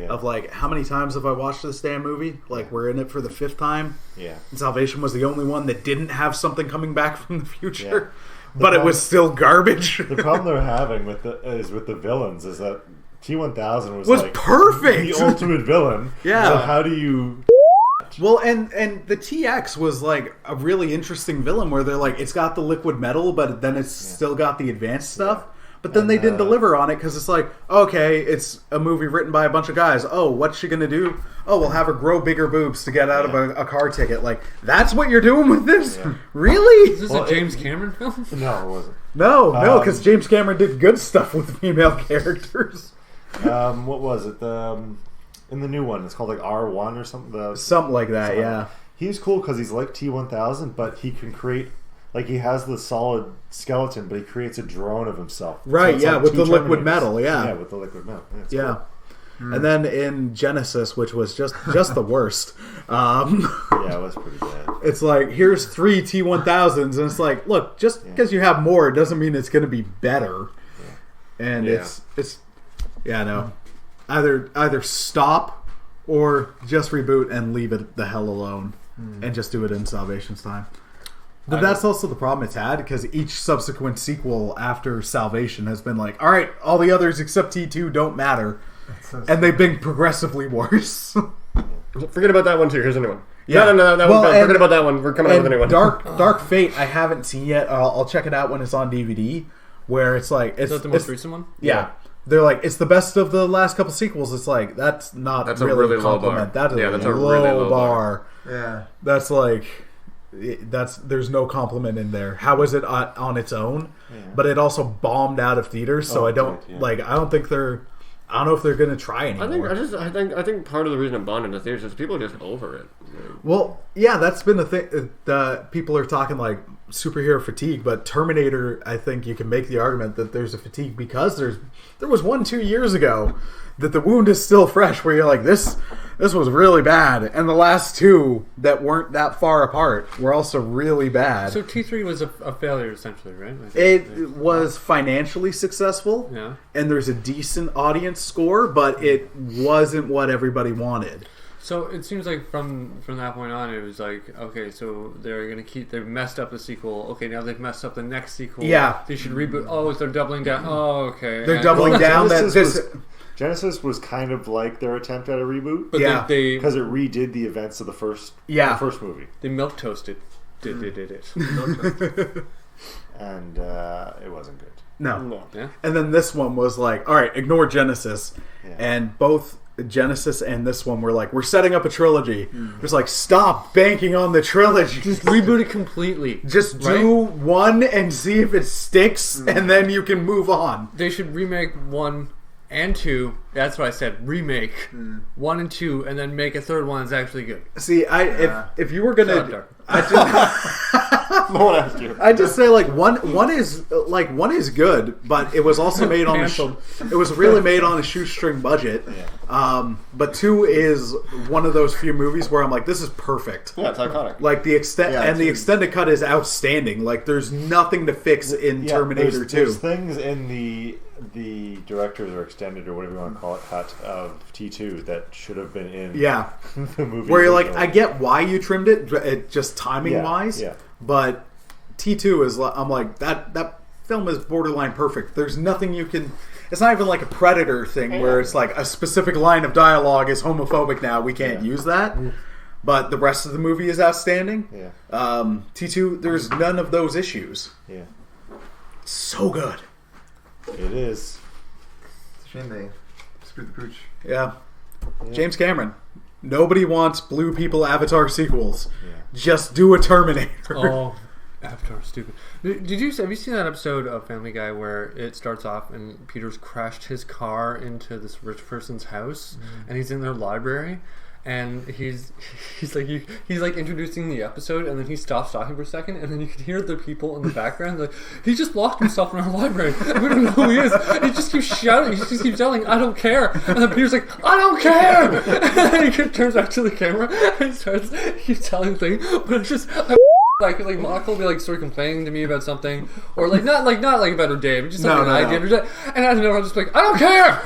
of like, how many times have I watched this damn movie? Like, we're in it for the 5th time. Yeah, and Salvation was the only one that didn't have something coming back from the future, but it was still garbage. The problem they're having with the villains is that T-1000 was like perfect, the ultimate villain. So how do you? Well, and the TX was like a really interesting villain where they're like, it's got the liquid metal, but then it's still got the advanced stuff. But then they didn't deliver on it because it's like, okay, it's a movie written by a bunch of guys. Oh, what's she going to do? Oh, we'll have her grow bigger boobs to get out of a car ticket. Like, that's what you're doing with this? Yeah. Really? Is this a James Cameron film? No, it wasn't. No, because James Cameron did good stuff with female characters. What was it? In the new one, it's called like R1 or something. Something like that, yeah. He's cool because he's like T-1000, but he can create... Like, he has the solid skeleton, but he creates a drone of himself. Right, so with the liquid metal, yeah. Yeah, with the liquid metal. Yeah. Cool. And then in Genesis, which was just the worst. Yeah, it was pretty bad. It's like, here's 3 T-1000s, and it's like, look, just because you have more doesn't mean it's going to be better. Yeah. And it's no. Either stop or just reboot and leave it the hell alone. And just do it in Salvation's time. But that's also the problem it's had, because each subsequent sequel after Salvation has been like, all right, all the others except T2 don't matter. And they've been progressively worse. Forget about that one too. Here's a new one. Yeah. No, that one's done. Forget about that one. We're coming out with a new one. Dark Fate, I haven't seen yet. I'll check it out when it's on DVD, where it's like... Is that the most recent one? Yeah. They're like, it's the best of the last couple sequels. It's like, that's really a compliment. That's a really low bar. Yeah. That's like... there's no compliment in there. How is it on its own? Yeah. But it also bombed out of theaters, so I don't I don't know if they're going to try anymore. I think part of the reason it bombed into theaters is people are just over it. Well, yeah, that's been the thing. People are talking like superhero fatigue, but Terminator, I think you can make the argument that there's a fatigue because there was 1-2 years ago that the wound is still fresh, where you're like, this was really bad, and the last 2 that weren't that far apart were also really bad. So T3 was a failure, essentially, right? It was financially successful, and there's a decent audience score, but it wasn't what everybody wanted. So it seems like from that point on, it was like, okay, so they've messed up the sequel. Okay, now they've messed up the next sequel. Yeah. They should reboot. Oh, they're doubling down. Oh, okay. They're doubling down. Genesis was kind of like their attempt at a reboot, but because it redid the events of the first movie. They milk toasted. Did it? And it wasn't good. No. Yeah. And then this one was like, all right, ignore Genesis, and both Genesis and this one were like, we're setting up a trilogy. It's like, stop banking on the trilogy. Just reboot it completely. Just do one and see if it sticks, and then you can move on. They should remake 1 and 2. That's what I said. Remake 1 and 2, and then make a third one that's actually good. See, if you were gonna, No one asked you. I just say like one is good, but it was also made on it was really made on a shoestring budget. Yeah. But 2 is one of those few movies where I'm like, this is perfect. Yeah, it's iconic. Like the extended cut is outstanding. Like there's nothing to fix in Terminator 2. There's things in the director's or extended or whatever you want to call it cut of T2 that should have been in the movie. Where you're like, I get why you trimmed it just timing wise. Yeah. But T2 is, I'm like, that film is borderline perfect. There's nothing you can... It's not even like a Predator thing where it's like a specific line of dialogue is homophobic now. We can't use that. But the rest of the movie is outstanding. Yeah. T2, there's none of those issues. Yeah. So good. It is. It's a shame they screwed the pooch. Yeah. James Cameron. Nobody wants Blue People Avatar sequels. Yeah. Just do a Terminator. Oh, Avatar, stupid. Have you seen that episode of Family Guy where it starts off and Peter's crashed his car into this rich person's house and he's in their library and he's like introducing the episode and then he stops talking for a second and then you can hear the people in the background like, he just locked himself in our library. We don't know who he is. He just keeps shouting. He just keeps yelling, I don't care. And then Peter's like, I don't care. And then he turns back to the camera and starts telling things. But it's just like Monica will be like sort of complaining to me about something, or like not about her day, but just like an idea. No. And I don't know, I'm just like, I don't care.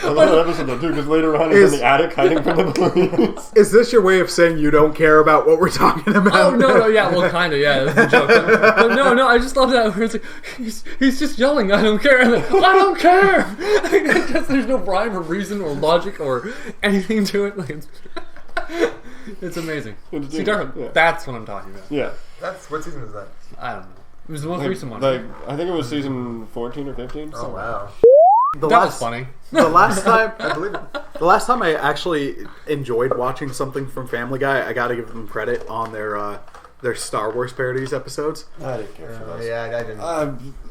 I love that episode though too, because later on he's in the attic hiding from the police. Is this your way of saying you don't care about what we're talking about? Oh no, yeah, well, kind of, yeah, that's the joke. But no, I just love that where it's like he's just yelling, I don't care, and then, I don't care. There's no rhyme or reason or logic or anything to it. Like, it's amazing. See, Darko, that's what I'm talking about. Yeah. What season is that? I don't know. It was the most recent one. Like, I think it was season 14 or 15. Oh wow. That was funny. The last time I actually enjoyed watching something from Family Guy, I got to give them credit on their Star Wars parodies episodes. I didn't care for those. Yeah, I didn't.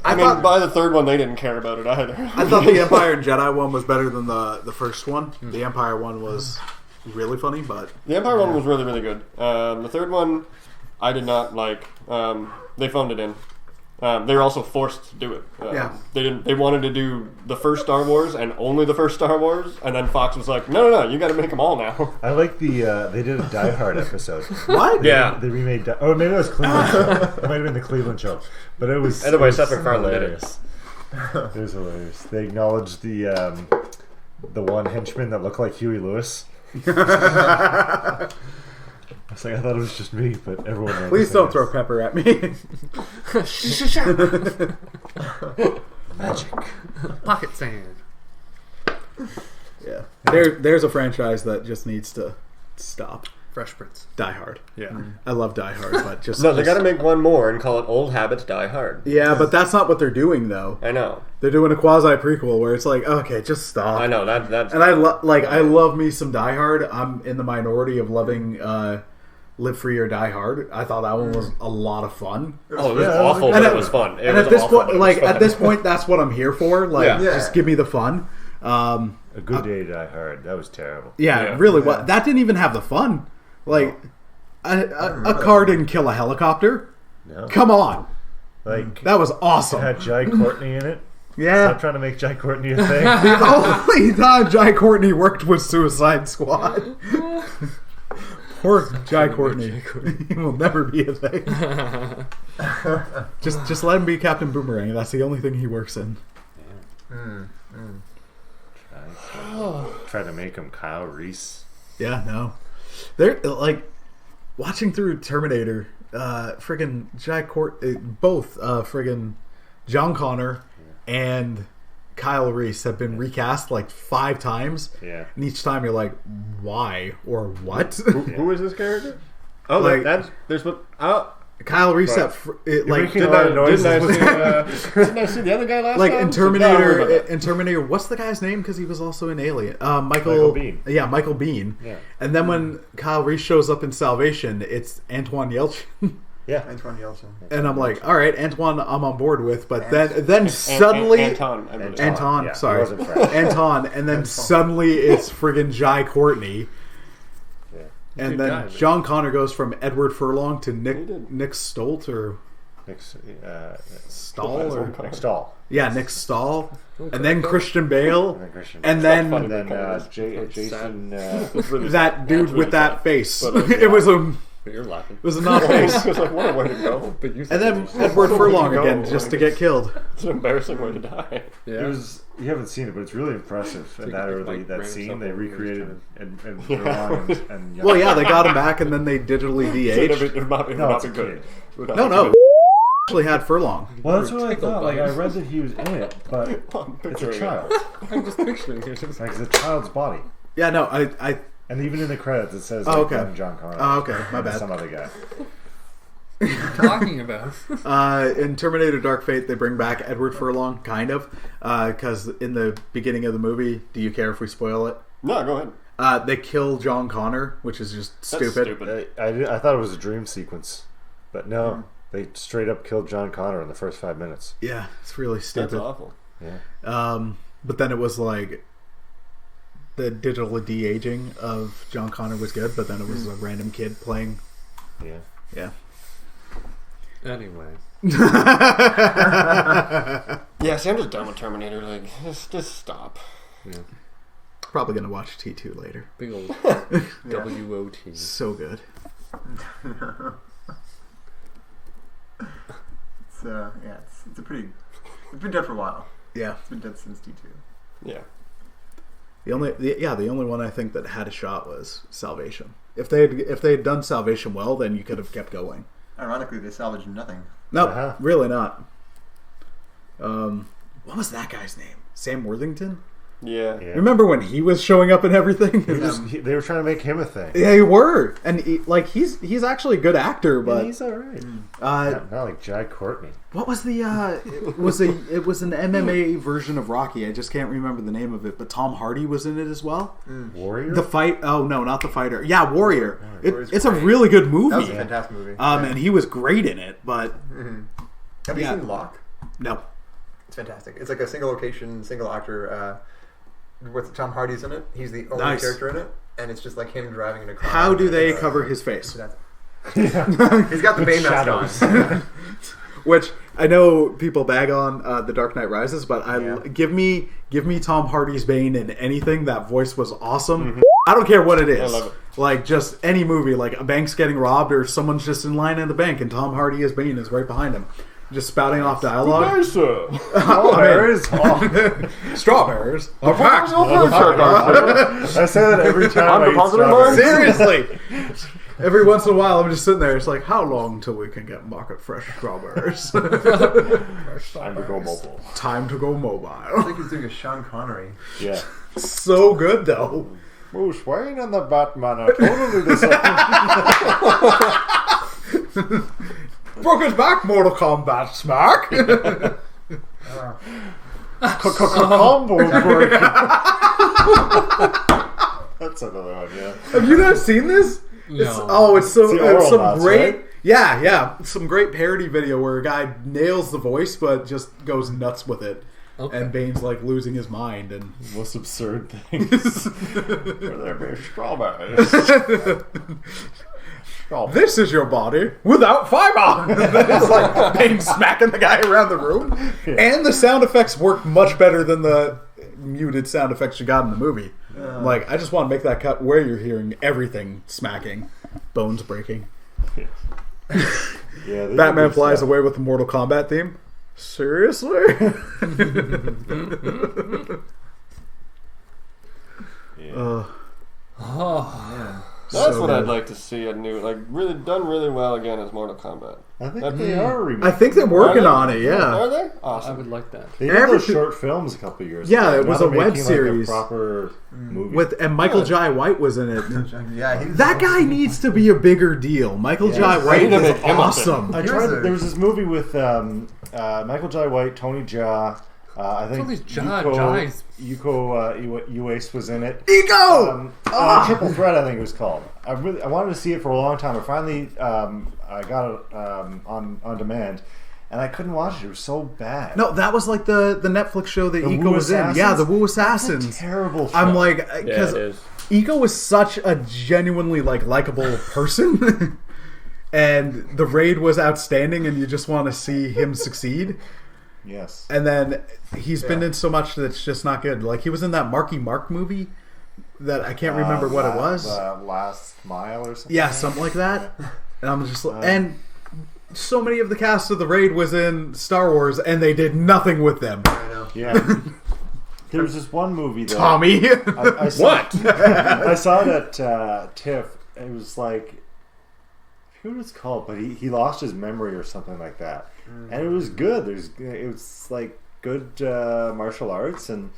I mean, by the third one, they didn't care about it either. I thought the Empire and Jedi one was better than the first one. The Empire one was really funny, but the Empire one was really, really good. The third one, I did not like. They phoned it in. They were also forced to do it. Yeah. They wanted to do the first Star Wars and only the first Star Wars, and then Fox was like, no, you got to make them all now. I like they did a Die Hard episode. what? Yeah. They remade. Oh, maybe it was Cleveland show. It might have been the Cleveland show, but it was. Anyway, Seth MacFarlane did it. It was hilarious. They acknowledged the one henchman that looked like Huey Lewis. I was like, I thought it was just me, but everyone. Please don't throw pepper at me. Magic. Pocket sand. Yeah. There's a franchise that just needs to stop. Fresh Prince. Die Hard. Yeah. I love Die Hard, but just No, they got to make one more and call it Old Habits Die Hard. Yeah, but that's not what they're doing though. I know. They're doing a quasi prequel where it's like, okay, just stop. I know that's. And I love me some Die Hard. I'm in the minority of loving Live Free or Die Hard. I thought that one was a lot of fun. Oh, it was awful, but it was fun. And at this point, that's what I'm here for. Like, Yeah. just give me the fun. A Good Day to Die Hard. That was terrible. Yeah, really. What? That didn't even have the fun. Like, a car didn't kill a helicopter. No. Come on. Like, That was it awesome. had Jai Courtney in it. Yeah. Stop trying to make Jai Courtney a thing. The only time Jai Courtney worked was Suicide Squad. Poor Jai Courtney. He will never be a thing. just let him be Captain Boomerang. That's the only thing he works in. Try to make him Kyle Reese. Yeah, no. They're like watching through Terminator. Friggin' both friggin' John Connor and Kyle Reese have been recast like 5 times. Yeah. And each time you're like, why or what? Who is this character? Oh, Like- there's what. Oh, Kyle Reese Right. making a lot of noises. didn't I see the other guy last like time? in Terminator, what's the guy's name? Because he was also in Alien. Michael Biehn. Yeah, Michael Biehn. Yeah. And then when Kyle Reese shows up in Salvation, it's Antoine Yelchin. Yeah. Antoine Yelchin. And I'm like, all right, Antoine, I'm on board with. But then suddenly, Anton. I believe. Anton, Yeah, sorry, he wasn't French. Anton, and then suddenly it's friggin' Jai Courtney. Yeah. And Good then guy, man. John Connor goes from Edward Furlong to did. Nick Stolt or Stahl or Nick Stahl. yeah, Nick Stahl, and then Christian Bale, And then Christian and Bale. then funny. And then Jason. that dude really with that sad. face. But, It was a You're laughing. not face. It was like, what a way to go. But you And then Edward Furlong again, just to get killed. It's an embarrassing way to die. It was. You haven't seen it, but it's really impressive. And that early, like, that ran scene himself they over recreated and Yeah. and Well, yeah, they got him back, and then they digitally So de-aged. it would not be No, it's a good. kid. It would not No, be no, good. actually had Furlong. Well, that's what I Tickled thought. by Like, I it. read that he was in it, but I'm it's a picturing it. child. I'm just picturing it. Like, it's a child's body. Yeah, no, I And even in the credits, it says, Oh, like, okay. young John Connor. Oh, okay, my and bad. Some other guy. What are you talking about? in Terminator Dark Fate, they bring back Edward Furlong, kind of, because in the beginning of the movie, do you care if we spoil it? No, go ahead. They kill John Connor, which is just That's stupid. I thought it was a dream sequence, but no. They straight up killed John Connor in the first 5 minutes. Yeah, it's really That's stupid. awful. Yeah. But then it was like the digital de-aging of John Connor was good, but then it was a random kid playing. Yeah. Yeah. Anyway. Yeah, see, I'm just done with Terminator. Like, just stop. Yeah. Probably gonna watch T2 later. Big old WOT. So good. It's been dead for a while. Yeah. It's been dead since D2. Yeah. The only one I think that had a shot was Salvation. If they had done Salvation well, then you could have kept going. Ironically, they salvaged nothing. No, Uh-huh. really not. What was that guy's name? Sam Worthington? Yeah. Remember when he was showing up and everything? They were trying to make him a thing. Yeah, they were, and he's actually a good actor, but he's alright. Not like Jai Courtney. What was the? It was an MMA version of Rocky. I just can't remember the name of it, but Tom Hardy was in it as well. Warrior. The fight? Oh no, not the fighter. Yeah, Warrior. It's a really good movie. That was a fantastic movie. And he was great in it, but have you seen Locke? No. It's fantastic. It's like a single location, single actor. With Tom Hardy's in it. He's the only character in it, and it's just like him driving in a car. How do they cover his face? He's got the Bane mask on. Which I know people bag on The Dark Knight Rises, but give me Tom Hardy's Bane in anything. That voice was awesome. I don't care what it is. I love it. Like just any movie, like a bank's getting robbed or someone's just in line at the bank and Tom Hardy as Bane is right behind him. Just spouting off dialogue. Good day, sir. Strawberries. Strawberries. A pack. I say that every time I eat strawberries. Seriously. Every once in a while, I'm just sitting there. It's like, how long till we can get market fresh strawberries? Time to go mobile. Time to go mobile. I think he's doing a Sean Connery. Yeah. So good, though. Bruce Wayne and the Batman are totally disappointed. Broke his back, Mortal Kombat smack. Combo break. That's another one, yeah. Have you guys seen this? No. It's some Auralnauts, great, right? yeah, some great parody video where a guy nails the voice but just goes nuts with it, and Bane's like losing his mind and Most absurd things. Were there be strawberries? This is your body without fiber. It's like Bane smacking the guy around the room, and the sound effects work much better than the muted sound effects you got in the movie. Like, I just want to make that cut where you're hearing everything smacking, bones breaking. Batman flies away with the Mortal Kombat theme. Seriously? That's what good. I'd like to see a new, like, really done really well again as Mortal Kombat. I think they are remaking. I think they're working on it, yeah. Are they? I Awesome. would like that. They did those short films a couple of years ago. Yeah, it was Now a they're web making, series. Like a proper movie. And Michael Jai White was in it. Yeah, That guy needs to be a bigger deal. Michael Jai White Need to is make him a awesome. I tried. There was this movie with Michael Jai White, Tony Jaa. I think all these Jais. Yuko Uwais was in it. Ego! Triple Threat, I think it was called. I wanted to see it for a long time. I finally I got it on demand, and I couldn't watch it. It was so bad. No, that was like the Netflix show that Iko Wu was Assassins? in. Yeah, the Wu Assassins. That's a terrible show. I'm like, Yeah, because it is. Iko was such a genuinely likable person, and the raid was outstanding, and you just want to see him succeed. Yes. And then he's been in so much that's just not good. Like he was in that Marky Mark movie that I can't remember what it was. Last Mile or something. Yeah, something like that. And I'm just and so many of the cast of the raid was in Star Wars, and they did nothing with them. I know. Yeah. There was this one movie that Tommy, I saw, I saw it at TIFF. It was like, I forget what it's called, but he lost his memory or something like that, and it was good. It was like good martial arts, and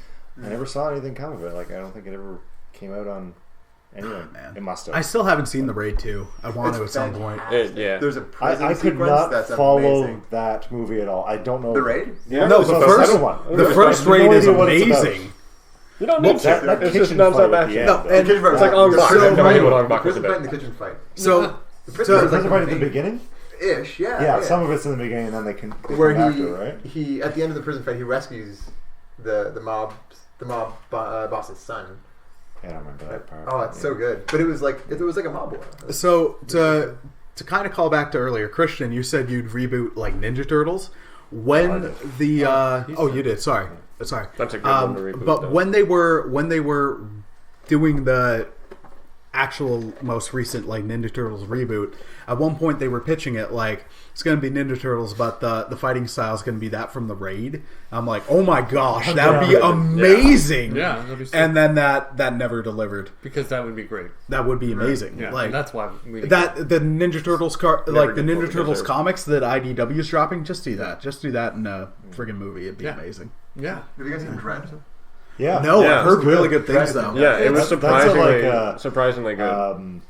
I never saw anything come of it. Like I don't think it ever came out on anyone. man. It must have. I still haven't seen the raid 2. I want to at some point. Yeah. There's a prison I could sequence not that's follow amazing. that movie at all. I don't know The Raid? Yeah, No, it's the the first second one. The first raid is amazing. You don't need That to. It's just kitchen fight non-stop at action. the No, end. and It's like Ong Bak. I have no idea what Ong The Bak was prison fight about. and the kitchen fight. So The The prison fight is prison like fight at the main- beginning? Ish, yeah. Yeah, some of it's in the beginning, and then they come where after, right? he at the end of the prison fight he rescues the mob boss's son. I don't remember that part. Oh, it's so good. But it was like a mob war. So to kind of call back to earlier, Christian, you said you'd reboot like Ninja Turtles. When the you did. Sorry. That's a good one to reboot. But though. when they were doing the actual most recent like Ninja Turtles reboot, at one point they were pitching it like it's going to be Ninja Turtles, but the fighting style is going to be that from the Raid. I'm like, oh my gosh, that would be amazing. Yeah, that'd be sick. And then that never delivered. Because that would be great. That would be amazing. Yeah, like and that's why we that the Ninja Turtles like the get what Ninja we Turtles deserve. comics that IDW is dropping. Just do that. Just do that in a friggin' movie. It'd be amazing. Yeah. Have you guys seen Dread? Yeah. No, Yeah, I've heard really good things though. Yeah, it was that's surprisingly good.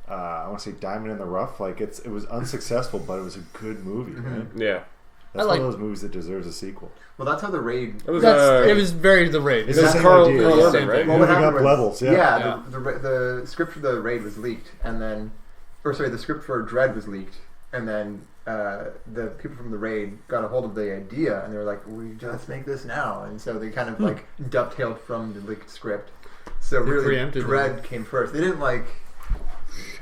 I want to say Diamond in the Rough. Like it was unsuccessful, but it was a good movie. Right? Yeah. That's one of those movies that deserves a sequel. Well, that's how The Raid... It was very The Raid. It's it was the Carl same idea. Urban, right? Well, Moving up levels, yeah. The script for The Raid was leaked, and then... the script for Dread was leaked, and then the people from The Raid got a hold of the idea, and they were like, we just make this now. And so they kind of, like, dovetailed from the leaked script. So They really, preempted Dread came first. They didn't, like...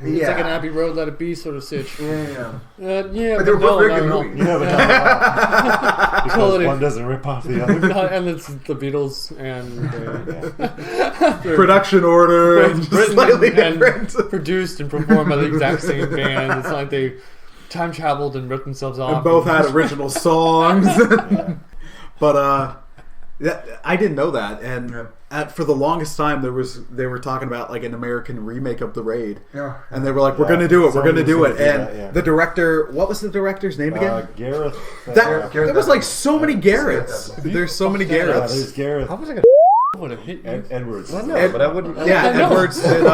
It's like an Abbey Road, Let It Be sort of sitch. Yeah. But they were both very good movies. Yeah, but because one doesn't rip off the other. And it's the Beatles and Production order, written slightly and different. produced and performed by the exact same band. It's not like they time traveled and ripped themselves off. And both had original songs. But I didn't know that, and for the longest time they were talking about like an American remake of The Raid, and they were like, "We're going to do it, we're going to do it." And the director, what was the director's name again? Gareth. There was like so many Garretts. There's so many Yeah, Garretts. there's Gareth. How was it would have hit you. Edwards. I know, but I wouldn't. Yeah, Edwards did.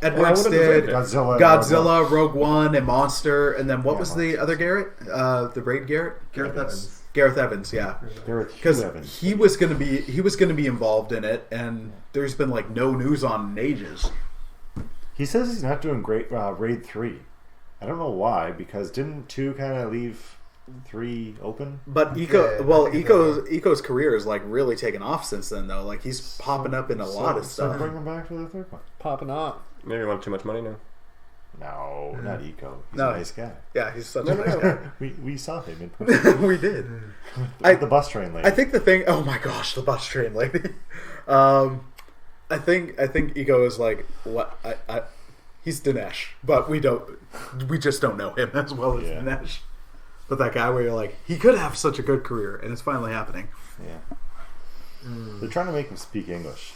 Edwards did Godzilla, Rogue One, and Monster, and then what was the other Garrett? The Raid Garrett. Gareth Evans, yeah, because he was going to be involved in it, and there's been like no news on in ages. He says he's not doing great. Raid 3. I don't know why, because didn't 2 kind of leave 3 open? But Eco's career is like really taken off since then, though. Like he's popping up in a lot of stuff. Bring him back for the third one. Popping up. Maybe you want too much money now. No, not Eco. He's No. a nice guy. Yeah, he's such a nice guy. We saw him in person. We did. The bus train lady. I think the thing. Oh my gosh, the bus train lady. I think Ego is like what he's Dinesh, but we just don't know him as well as Dinesh. But that guy where you're like, he could have such a good career, and it's finally happening. Yeah. They're trying to make him speak English.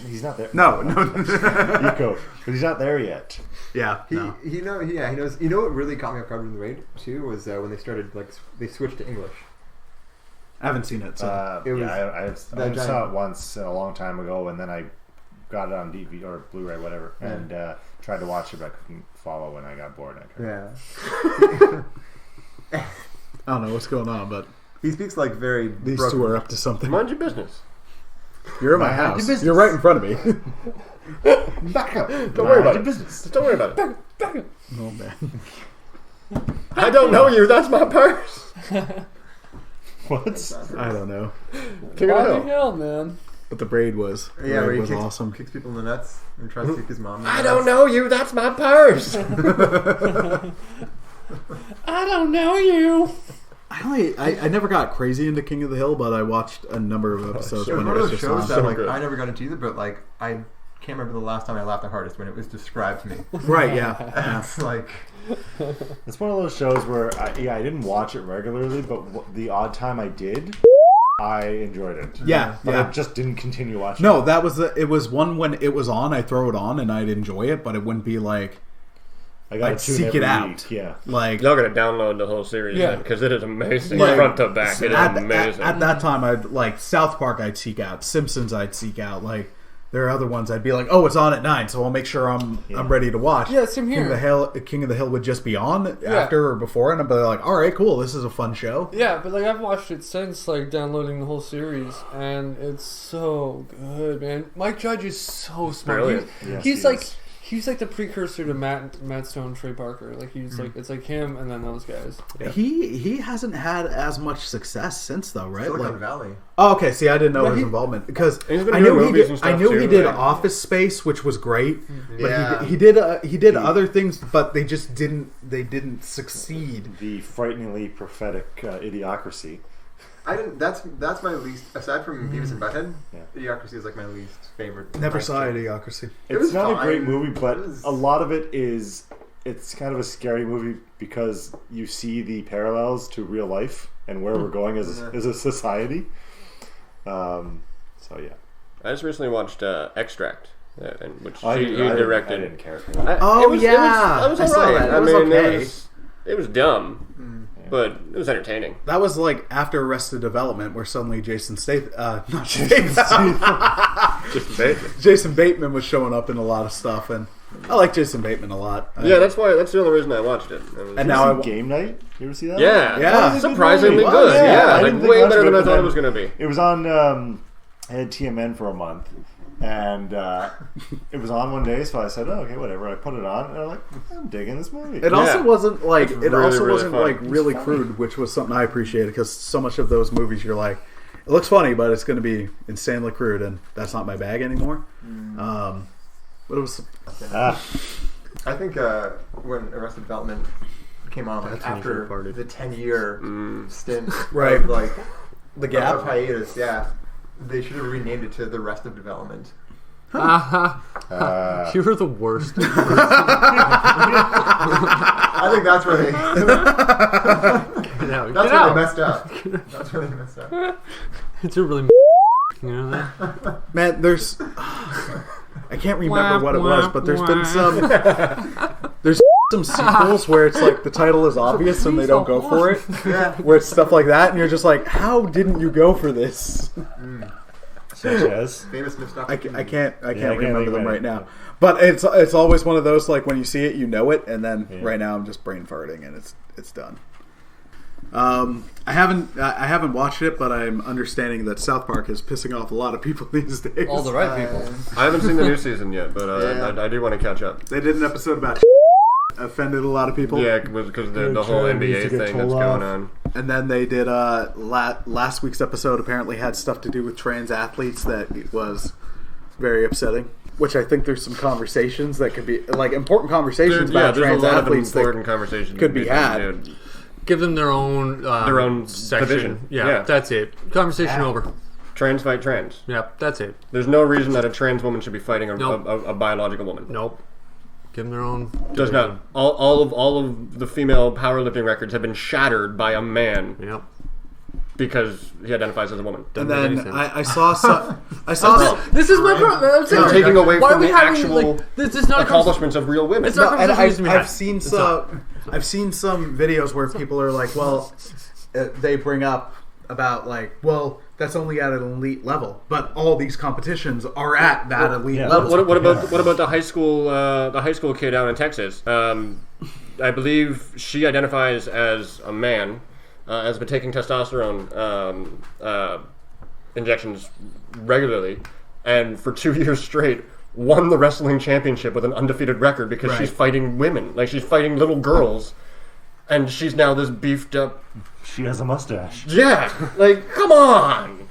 He's not there. No. Eco, but he's not there yet. Yeah. He knows. You know what really caught me off guard in The Raid too was when they started they switched to English. I haven't seen it. So I only saw it once a long time ago, and then I got it on DVD or Blu-ray, whatever, and tried to watch it, but I couldn't follow when I got bored. I don't know what's going on, but he speaks like very. These two are up to something. Mind your business. You're in my house. You're right in front of me. Back up. Don't worry about it. Just don't worry about it. Back up. Oh man. I don't know you. That's my purse. What? I don't know. King of the Hill. Hill, man. But the Braid was. Where he was kicks, awesome. Kicks people in the nuts and tries to kick his mom. I don't know you. That's my purse. I don't know you. I never got crazy into King of the Hill, but I watched a number of episodes. It was when one it of was those just shows on. that like I never got into either, but like I can't remember the last time I laughed the hardest when it was described to me. Right? Yeah. It's like It's one of those shows where I didn't watch it regularly, but the odd time I did, I enjoyed it. Yeah, but I just didn't continue watching. No, that was it was one when it was on. I'd throw it on and I'd enjoy it, but it wouldn't be like I'd seek it out. Week. Yeah, like Y'all gotta download the whole series, because it is amazing, Like, front to back. It is amazing. At that time, I'd like South Park. I'd seek out Simpsons. I'd seek out like there are other ones. I'd be like, oh, it's on at 9, so I'll make sure I'm ready to watch. Yeah, same here. King of the Hill would just be on after or before, and I'd be like, all right, cool, this is a fun show. Yeah, but like I've watched it since like downloading the whole series, and it's so good, man. Mike Judge is so smart. Brilliant. He's like the precursor to Matt Stone, Trey Parker. Like he's like it's like him and then those guys. Yeah. He hasn't had as much success since though, right? Silicon Valley. Oh, okay. See, I didn't know his involvement because I knew he did Office Space, which was great, but he did other things, but they just didn't succeed. The frighteningly prophetic Idiocracy. I didn't. That's my least. Aside from Beavis and Butthead, Idiocracy is like my least favorite. Never saw Idiocracy. It's not a great movie, but a lot of it is. It's kind of a scary movie because you see the parallels to real life and where we're going as a society. So yeah, I just recently watched Extract, which he I directed. didn't care for That was It was alright. I mean, okay. it was dumb. but it was entertaining. That was like after Arrested Development, where suddenly Jason Bateman was showing up in a lot of stuff, and I like Jason Bateman a lot. Yeah, that's the only reason I watched it. And now Game Night. You ever see that? Yeah, Yeah. surprisingly It was, good. yeah. I Like didn't think way much better of it, than I but thought it then- was going to be. It was on. I had TMN for a month, and it was on one day. So I said, "Oh, okay, whatever." I put it on, and I'm like, "I'm digging this movie." It also wasn't like It's it really, also really wasn't fun. like really crude, which was something I appreciated because so much of those movies you're like, it looks funny, but it's going to be insanely crude, and that's not my bag anymore. But it was I think when Arrested Development came on, like, That's when you should've after farted. the 10-year stint, Right. of, like the gap. of hiatus, they should have renamed it to The Rest of Development. You were the worst. I think that's where they Get that's where out. they messed up. That's where they messed up. It's a really you know that? Man, there's I can't remember what it was, but there's been some sequels where it's like the title is obvious and they don't go for it. Yeah. Where it's stuff like that, and you're just like, how didn't you go for this? Such as Famous missed I can't can't remember think them of right it. now. But it's always one of those like when you see it, you know it, and then right now I'm just brain farting and it's done. I haven't watched it, but I'm understanding that South Park is pissing off a lot of people these days. All the right people. I haven't seen the new season yet, but Yeah. I do want to catch up. They did an episode about offended a lot of people. Yeah, because the They're whole trying to NBA get thing that's told going off. on. And then they did last week's episode apparently had stuff to do with trans athletes that was very upsetting. Which I think there's some conversations that could be like important conversations about there's trans a lot of athletes that important conversations could be had. had. Give them their own section. division. Yeah, Yeah. that's it. Conversation over. Trans fight trans. Yeah, that's it. There's no reason that a trans woman should be fighting Nope. a biological woman. Nope. Give them their own. Does not. All of the female powerlifting records have been shattered by a man Yep. because he identifies as a woman. And Doesn't make then any sense. I saw some. I saw. This is my problem. I'm saying, They're taking away why from are we the having, actual like, this is not a accomplishments of real women. It's not- No, and conversation needs to be had. I've seen some videos where people are like, well, they bring up about like, well, that's only at an elite level, but all these competitions are at that elite yeah. level. What about the high school kid out in Texas? I believe she identifies as a man, has been taking testosterone injections regularly, and for 2 years straight won the wrestling championship with an undefeated record because Right. she's fighting women, like she's fighting little girls, and she's now this beefed up. she has a mustache. Yeah, like come on,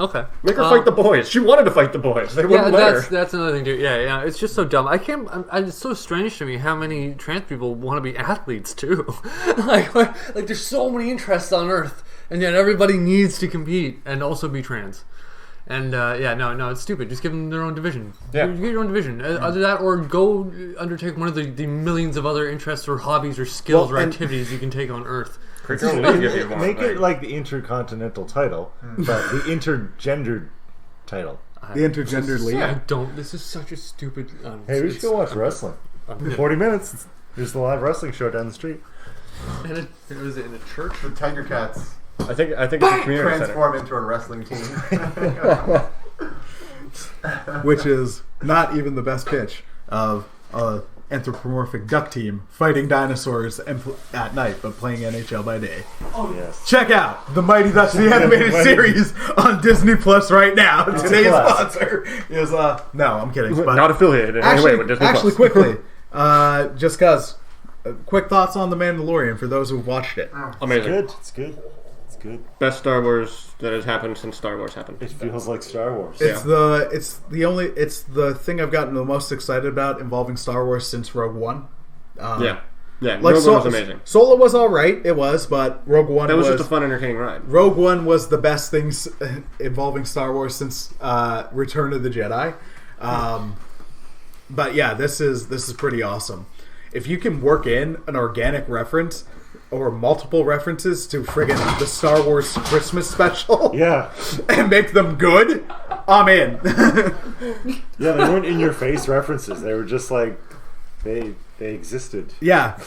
Okay. make her fight the boys. She wanted to fight the boys. They Yeah, wouldn't let her. that's another thing too. Yeah. It's just so dumb. I can't. It's so strange to me how many trans people want to be athletes too. like there's so many interests on Earth, and yet everybody needs to compete and also be trans. And no, it's stupid. Just give them their own division. Yeah. You get your own division. Either that, or go undertake one of the millions of other interests or hobbies or skills Well, or and- activities you can take on Earth. Create your own league if you want. Make it like the intercontinental title, but the intergendered title. The intergendered league. I don't. This is such a stupid. Hey, we should go watch wrestling. 40 minutes. There's the live wrestling show down the street. And it was in a church. The Tiger Cats I think it's a community center. transform into a wrestling team. Which is not even the best pitch of a anthropomorphic duck team fighting dinosaurs at night, but playing NHL by day. Oh, yes. Check out the Mighty Ducks the animated series on Disney Plus right now. Today's Plus. sponsor is no, I'm kidding. But Not affiliated in any way with Disney actually, Plus. quickly, just cause, quick thoughts on the Mandalorian for those who've watched it. Amazing. Good. It's good. It's good. Best Star Wars that has happened since Star Wars happened. It feels like Star Wars. It's the thing I've gotten the most excited about involving Star Wars since Rogue One. Yeah. Like Rogue One was amazing. Solo was all right, it was, but Rogue One That was just a fun, entertaining ride. Rogue One was the best things involving Star Wars since Return of the Jedi. But yeah, this is pretty awesome. If you can work in an organic reference or multiple references to friggin' the Star Wars Christmas special, Yeah. and make them good, I'm in. Yeah, they weren't in your face references. They were just like they existed. Yeah.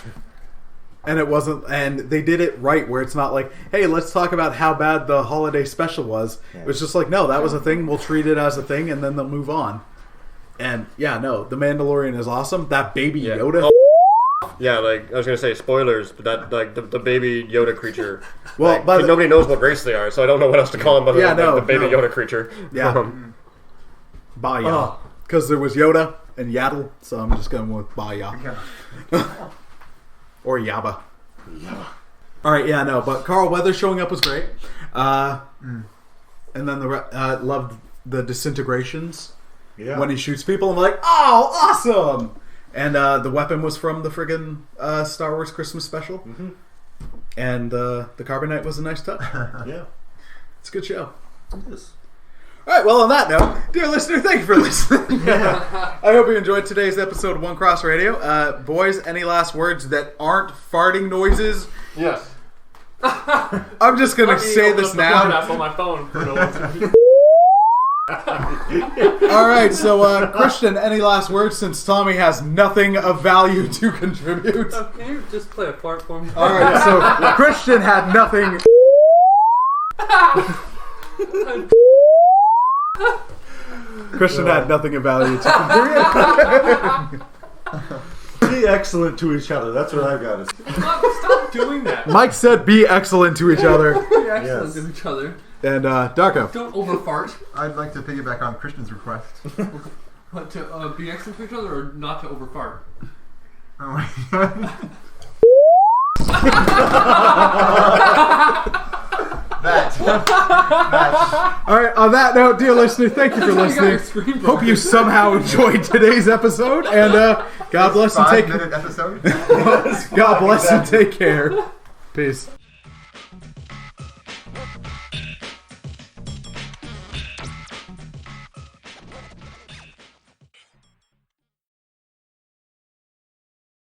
And it wasn't, and they did it right, where it's not like, hey, let's talk about how bad the holiday special was. Yeah. It was just like, no, that was a thing. We'll treat it as a thing, and then they'll move on. And yeah, no, the Mandalorian is awesome. That baby Yeah. Yoda. Yeah, like I was gonna say spoilers, but that like the baby Yoda creature. Well, like, by the- nobody knows what race they are, so I don't know what else to call them other Yeah, than no, the baby no. Yoda creature. Yeah. Baya. Because there was Yoda and Yaddle, so I'm just going with Baya. Or Yabba. Alright, yeah, no, but Carl Weathers showing up was great. And then loved the disintegrations. Yeah. When he shoots people, I'm like, oh, awesome! And the weapon was from the friggin' Star Wars Christmas special. Mm-hmm. And the Carbonite was a nice touch. Yeah. It's a good show. It is. Alright, well, on that note, dear listener, thank you for listening. I hope you enjoyed today's episode of One Cross Radio. Boys, any last words that aren't farting noises? Yes. I'm just going to say this now. on my phone. Alright, so Christian, any last words since Tommy has nothing of value to contribute? Can you just play a fart for me? Alright, so Christian had nothing. Christian had nothing of value to contribute. Be excellent to each other. That's what I've got to say. Stop doing that. Mike said be excellent to each other. Be excellent Yes. to each other. And Darko. Don't over fart. I'd like to piggyback on Christian's request. But to be excellent to each other or not to over fart? Oh my god. Alright, on that note, dear listener, thank you for listening. Hope you somehow enjoyed today's episode. And God bless and take 5-minute episode. God bless and take care. Peace.